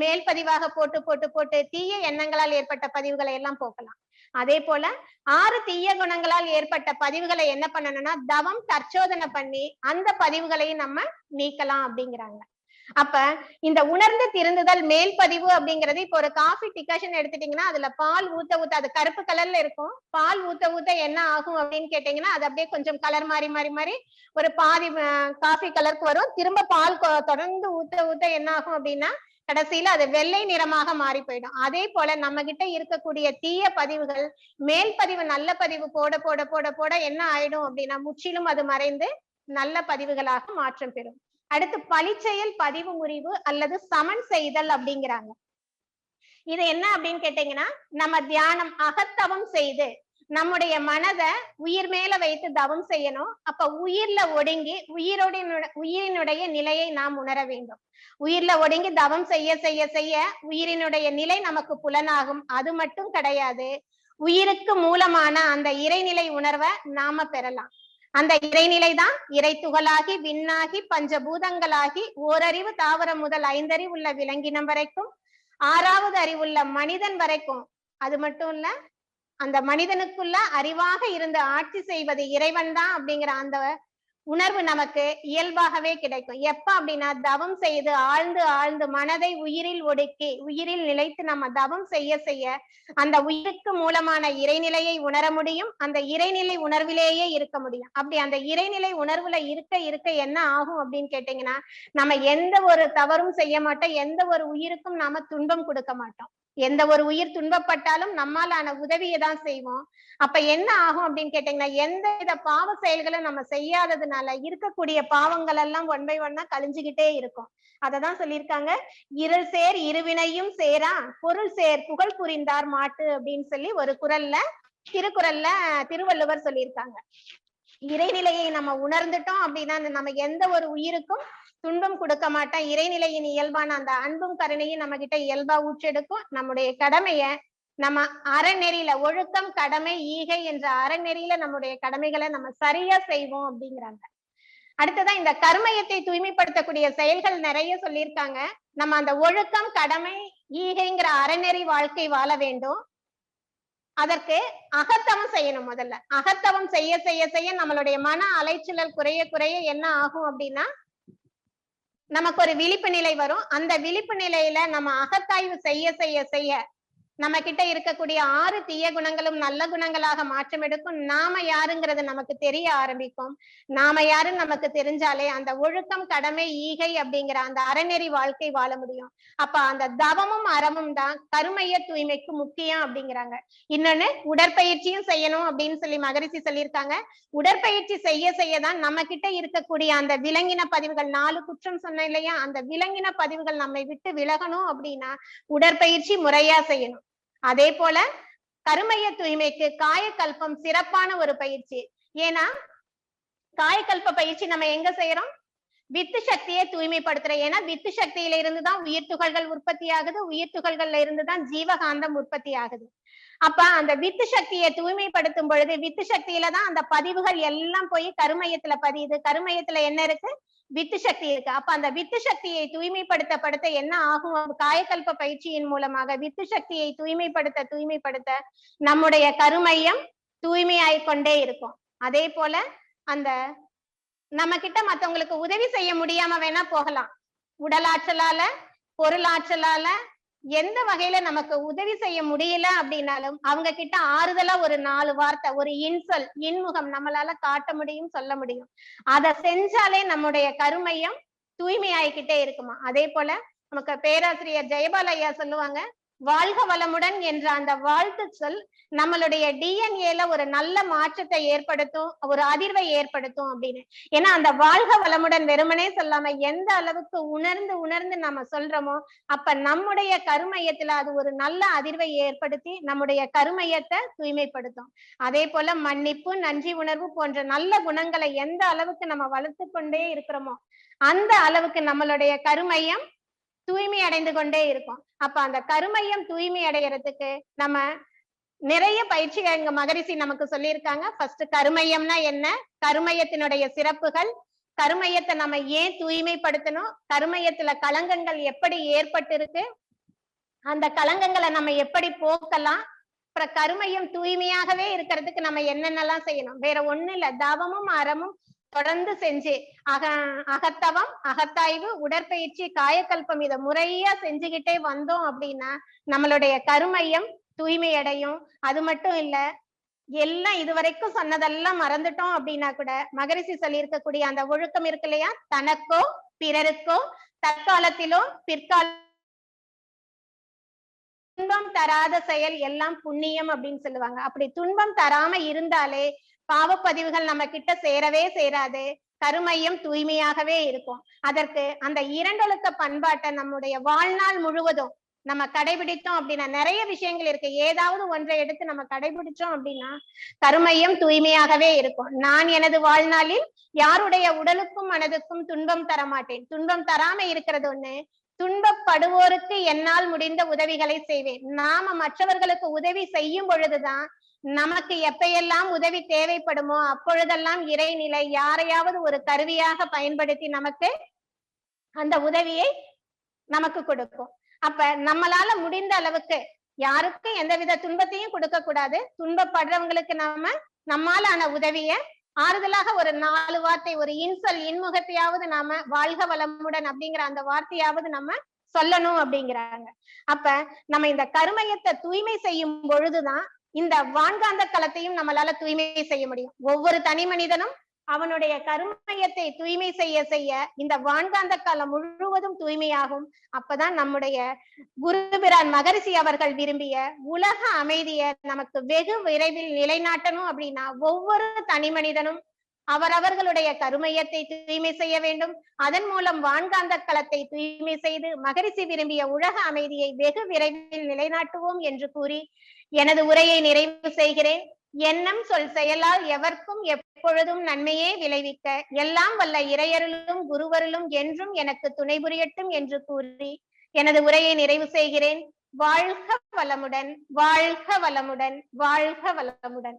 மேல் பதிவாக போட்டு போட்டு போட்டு தீய எண்ணங்களால் ஏற்பட்ட பதிவுகளை எல்லாம் போக்கலாம். அதே போல 6 தீய குணங்களால் ஏற்பட்ட பதிவுகளை என்ன பண்ணணும்னா தவம் தற்சோதனை பண்ணி அந்த பதிவுகளையும் நம்ம நீக்கலாம் அப்படிங்கிறாங்க. அப்ப இந்த உணர்ந்து திருந்துதல் மேல் பதிவு அப்படிங்கிறது, இப்ப ஒரு காஃபி டிகாஷன் எடுத்துட்டீங்கன்னா அதுல பால் ஊத்த ஊத்த அது கருப்பு கலர்ல இருக்கும், பால் ஊத்த ஊத்த என்ன ஆகும் அப்படின்னு கேட்டீங்கன்னா அது அப்படியே கொஞ்சம் கலர் மாறி மாறி மாறி ஒரு பாதி காஃபி கலருக்கு வரும். திரும்ப பால் தொடர்ந்து ஊத்த ஊத்த என்ன ஆகும் அப்படின்னா கடைசியில அது வெள்ளை நிறமாக மாறி போயிடும். அதே போல நம்ம கிட்ட இருக்கக்கூடிய தீய பதிவுகள் மேல் பதிவு நல்ல பதிவு போட போட போட போட என்ன ஆயிடும் அப்படின்னா முற்றிலும் அது மறைந்து நல்ல பதிவுகளாக மாற்றம் பெறும். அடுத்து பழிச்செயல் பதிவு முறிவு அல்லது சமன் செய்தல் அப்படிங்கிறாங்க. இது என்ன அப்படின்னு கேட்டீங்கன்னா, நம்ம தியானம் அகத்தவம் செய்து நம்முடைய மனதை உயிர் மேல வைத்து தவம் செய்யணும். அப்ப உயிர்ல ஒடுங்கி உயிரினுடைய நிலையை நாம் உணர வேண்டும். உயிர்ல ஒடுங்கி தவம் செய்ய செய்ய செய்ய உயிரினுடைய நிலை நமக்கு புலனாகும். அது மட்டும் கிடையாது, உயிருக்கு மூலமான அந்த இறைநிலை உணர்வை நாம பெறலாம். அந்த இறைநிலை தான் இறை துகளாகி விண்ணாகி பஞ்சபூதங்களாகி ஓரறிவு தாவரம் முதல் 5 அறிவு உள்ள விலங்கினம் வரைக்கும் 6வது அறிவுள்ள மனிதன் வரைக்கும். அது மட்டும் இல்ல, அந்த மனிதனுக்குள்ள அறிவாக இருந்து ஆட்சி செய்வது இறைவன் தான் அப்படிங்கிற அந்த உணர்வு நமக்கு இயல்பாகவே கிடைக்கும். எப்ப அப்படின்னா, தவம் செய்து ஆழ்ந்து ஆழ்ந்து மனதை உயிரில் ஒடுக்கி உயிரில் நிலைத்து நம்ம தவம் செய்ய செய்ய அந்த உயிருக்கு மூலமான இறைநிலையை உணர முடியும். அந்த இறைநிலை உணர்விலேயே இருக்க முடியும். அப்படி அந்த இறைநிலை உணர்வுல இருக்க இருக்க என்ன ஆகும் அப்படின்னு கேட்டீங்கன்னா, நம்ம எந்த ஒரு தவறும் செய்ய மாட்டோம். எந்த ஒரு உயிருக்கும் நாம துன்பம் கொடுக்க மாட்டோம். எந்த ஒரு உயிர் துன்பப்பட்டாலும் நம்மாலான உதவியை தான் செய்வோம். அப்ப என்ன ஆகும் அப்படின்னு கேட்டீங்கன்னா, எந்த வித பாவ செயல்களும் நம்ம செய்யாததுனால இருக்கக்கூடிய பாவங்கள் எல்லாம் ஒன் பை ஒன்னா கழிஞ்சுகிட்டே இருக்கும். அததான் சொல்லியிருக்காங்க, இருள் சேர் இருவினையும் சேரா பொருள் சேர் புகழ் புரிந்தார் மாட்டு அப்படின்னு சொல்லி ஒரு திருக்குறள்ல திருவள்ளுவர் சொல்லியிருக்காங்க. இறைநிலையை நம்ம உணர்ந்துட்டோம் அப்படின்னா நம்ம எந்த ஒரு உயிருக்கும் துன்பம் கொடுக்க மாட்டோம். இறைநிலையின் இயல்பான அந்த அன்பும் கருணையும் நம்ம கிட்ட இயல்பா ஊற்றெடுக்கும். நம்முடைய கடமைய நம்ம அறநெறியில ஒழுக்கம் கடமை ஈகை என்ற அறநெறியில நம்முடைய கடமைகளை நம்ம சரியா செய்வோம் அப்படிங்கிறாங்க. அடுத்ததான் இந்த கர்மயத்தை தூய்மைப்படுத்தக்கூடிய செயல்கள் நிறைய சொல்லியிருக்காங்க. நம்ம அந்த ஒழுக்கம் கடமை ஈகைங்கிற அறநெறி வாழ்க்கை வாழ வேண்டும். அதற்கு அகத்தவம் செய்யணும். முதல்ல அகத்தவம் செய்ய செய்ய செய்ய நம்மளுடைய மன அலைச்சல் குறைய குறைய என்ன ஆகும் அப்படின்னா, நமக்கு ஒரு விழிப்பு நிலை வரும். அந்த விழிப்பு நிலையில நம்ம அகத்தாய்வு செய்ய செய்ய செய்ய நம்ம கிட்ட இருக்கக்கூடிய 6 தீய குணங்களும் நல்ல குணங்களாக மாற்றம் எடுக்கும். நாம யாருங்கிறது நமக்கு தெரிய ஆரம்பிக்கும். நாம யாருன்னு நமக்கு தெரிஞ்சாலே அந்த ஒழுக்கம் கடமை ஈகை அப்படிங்கிற அந்த அறநெறி வாழ்க்கை வாழ முடியும். அப்ப அந்த தவமும் அறமும் தான் கருமைய தூய்மைக்கு முக்கியம் அப்படிங்கிறாங்க. இன்னொன்னு, உடற்பயிற்சியும் செய்யணும் அப்படின்னு சொல்லி மகரிஷி சொல்லியிருக்காங்க. உடற்பயிற்சி செய்ய செய்யதான் நம்ம கிட்ட இருக்கக்கூடிய அந்த விலங்கின பதிவுகள் 4 குற்றம் சொன்னேன் இல்லையா, அந்த விலங்கின பதிவுகள் நம்மை விட்டு விலகணும் அப்படின்னா உடற்பயிற்சி முறையா செய்யணும். அதே போல கருமைய தூய்மைக்கு காயக்கல்பம் சிறப்பான ஒரு பயிற்சி. ஏன்னா காயக்கல்ப பயிற்சி நம்ம எங்க செய்யறோம்? வித்து சக்தியை தூய்மைப்படுத்துறோம். ஏன்னா வித்து சக்தியில இருந்துதான் உயிர் துகள்கள் உற்பத்தி ஆகுது. உயிர் துகள்கள்ல இருந்துதான் ஜீவகாந்தம் உற்பத்தி ஆகுது. அப்ப அந்த வித்து சக்தியை தூய்மைப்படுத்தும் பொழுது வித்து சக்தியில தான் அந்த பதிவுகள் எல்லாம் போய் கருமையத்துல பதியுது. கருமையத்துல என்ன இருக்கு? வித்து சக்தி இருக்கு. அப்ப அந்த வித்து சக்தியை தூய்மைப்படுத்த என்ன ஆகும்? காயக்கல்ப பயிற்சியின் மூலமாக வித்து சக்தியை தூய்மைப்படுத்த நம்முடைய கருமையம் தூய்மையாய் கொண்டே இருக்கும். அதே போல அந்த நம்ம கிட்ட மத்தவங்களுக்கு உதவி செய்ய முடியாம வேணா போகலாம். உடல் ஆற்றலால பொருள் ஆற்றலால எந்த வகையில நமக்கு உதவி செய்ய முடியல அப்படின்னாலும் அவங்க கிட்ட ஆறுதலா ஒரு 4 வார்த்தை, ஒரு இன்சொல் இன்முகம் நம்மளால காட்ட முடியும், சொல்ல முடியும். அதை செஞ்சாலே நம்முடைய கருமையம் தூய்மையாயிக்கிட்டே இருக்குமா. அதே போல நமக்கு பேராசிரியர் ஜெயபால் ஐயா சொல்லுவாங்க, வாழ்க வளமுடன் என்ற அந்த வாழ்த்து சொல் நம்மளுடைய டிஎன்ஏல ஒரு நல்ல மாற்றத்தை ஏற்படுத்தும், ஒரு அதிர்வை ஏற்படுத்தும் அப்படின்னு. ஏன்னா அந்த வாழ்க வளமுடன் வெறுமனே சொல்லாம எந்த அளவுக்கு உணர்ந்து நம்ம சொல்றோமோ அப்ப நம்முடைய கருமையத்துல அது ஒரு நல்ல அதிர்வை ஏற்படுத்தி நம்முடைய கருமையத்தை தூய்மைப்படுத்தும். அதே போல மன்னிப்பு, நன்றி உணர்வு போன்ற நல்ல குணங்களை எந்த அளவுக்கு நம்ம வளர்த்து கொண்டே இருக்கிறோமோ அந்த அளவுக்கு நம்மளுடைய கருமையம் தூய்மை அடைந்து கொண்டே இருக்கும். அப்ப அந்த கருமையம் தூய்மை அடைகிறதுக்கு நம்ம நிறைய பயிற்சிகள் இங்க மகரிஷி நமக்கு சொல்லியிருக்காங்க. ஃபர்ஸ்ட் கருமையம்னா என்ன, கருமையத்தினுடைய சிறப்புகள், கருமையத்தை நம்ம ஏன் தூய்மைப்படுத்தணும், கருமையத்துல களங்கங்கள் எப்படி ஏற்பட்டு இருக்கு, அந்த களங்கங்களை நம்ம எப்படி போக்கலாம், அப்புறம் கருமையம் தூய்மையாகவே இருக்கிறதுக்கு நம்ம என்னென்னலாம் செய்யணும். வேற ஒண்ணு இல்ல, தவமும் அறமும் தொடர்ந்து செஞ்சு அகத்தவம், அகத்தாய்வு, உடற்பயிற்சி, காயக்கல்பம் இதை முறையா செஞ்சுக்கிட்டே வந்தோம் அப்படின்னா நம்மளுடைய கருமையம் தூய்மை அடையும். அது மட்டும் இல்ல, எல்லாம் இதுவரைக்கும் சொன்னதெல்லாம் மறந்துட்டோம் அப்படின்னா கூட மகரிஷி சொல்லி இருக்கக்கூடிய அந்த ஒழுக்கம் இருக்கு இல்லையா, தனக்கோ பிறருக்கோ தற்காலத்திலோ பிற்கால துன்பம் தராத செயல் எல்லாம் புண்ணியம் அப்படின்னு சொல்லுவாங்க. அப்படி துன்பம் தராம இருந்தாலே பாவப்பதிவுகள் நம்ம கிட்ட சேரவே சேராது. கருமையம் தூய்மையாகவே இருக்கும். அதற்கு அந்த இரண்டொழுக்க பண்பாட்டை நம்முடைய வாழ்நாள் முழுவதும் நம்ம கடைபிடித்தோம் அப்படின்னா, நிறைய விஷயங்கள் இருக்கு. ஏதாவது ஒன்றை எடுத்து நம்ம கடைபிடிச்சோம் அப்படின்னா கருமையம் தூய்மையாகவே இருக்கும். நான் எனது வாழ்நாளில் யாருடைய உடலுக்கும் மனதுக்கும் துன்பம் தரமாட்டேன். துன்பம் தராம இருக்கிறது ஒண்ணு. துன்பப்படுவோருக்கு என்னால் முடிந்த உதவிகளை செய்வேன். நாம மற்றவர்களுக்கு உதவி செய்யும் பொழுதுதான் நமக்கு எப்பயெல்லாம் உதவி தேவைப்படுமோ அப்பொழுதெல்லாம் இறைநிலை யாரையாவது ஒரு கருவியாக பயன்படுத்தி நமக்கு அந்த உதவியை நமக்கு கொடுக்கும். அப்ப நம்மளால முடிந்த அளவுக்கு யாருக்கும் எந்தவித துன்பத்தையும் கொடுக்க கூடாது. துன்பப்படுறவங்களுக்கு நம்மாலான உதவிய ஆறுதலாக ஒரு 4 வார்த்தை, ஒரு இன்சொல் இன்முகத்தையாவது நாம வாழ்க வளமுடன் அப்படிங்கிற அந்த வார்த்தையாவது நம்ம சொல்லணும் அப்படிங்கிறாங்க. அப்ப நம்ம இந்த கருமையத்தை தூய்மை செய்யும் பொழுதுதான் இந்த வான்காந்த களத்தையும் நம்மளால தூய்மை செய்ய முடியும். ஒவ்வொரு தனி மனிதனும் அவனுடைய கருமையத்தை தூய்மை செய்ய செய்ய இந்த வான்காந்த களம் முழுவதும் தூய்மையாகும். அப்பதான் நம்முடைய குருபிரான் மகரிஷி அவர்கள் விரும்பிய உலக அமைதியை நமக்கு வெகு விரைவில் நிலைநாட்டணும் அப்படின்னா ஒவ்வொரு தனி மனிதனும் அவரவர்களுடைய கருமையத்தை தூய்மை செய்ய வேண்டும். அதன் மூலம் வான்காந்த களத்தை தூய்மை செய்து மகரிஷி விரும்பிய உலக அமைதியை வெகு விரைவில் நிலைநாட்டுவோம் என்று கூறி எனது உரையை நிறைவு செய்கிறேன். எண்ணம் சொல் செயலால் எவர்க்கும் எப்பொழுதும் நன்மையே விளைவிக்க எல்லாம் வல்ல இறையருளும் குருவருளும் என்றும் எனக்கு துணை புரியட்டும் என்று கூறி எனது உரையை நிறைவு செய்கிறேன். வாழ்க வளமுடன், வாழ்க வளமுடன், வாழ்க வளமுடன்.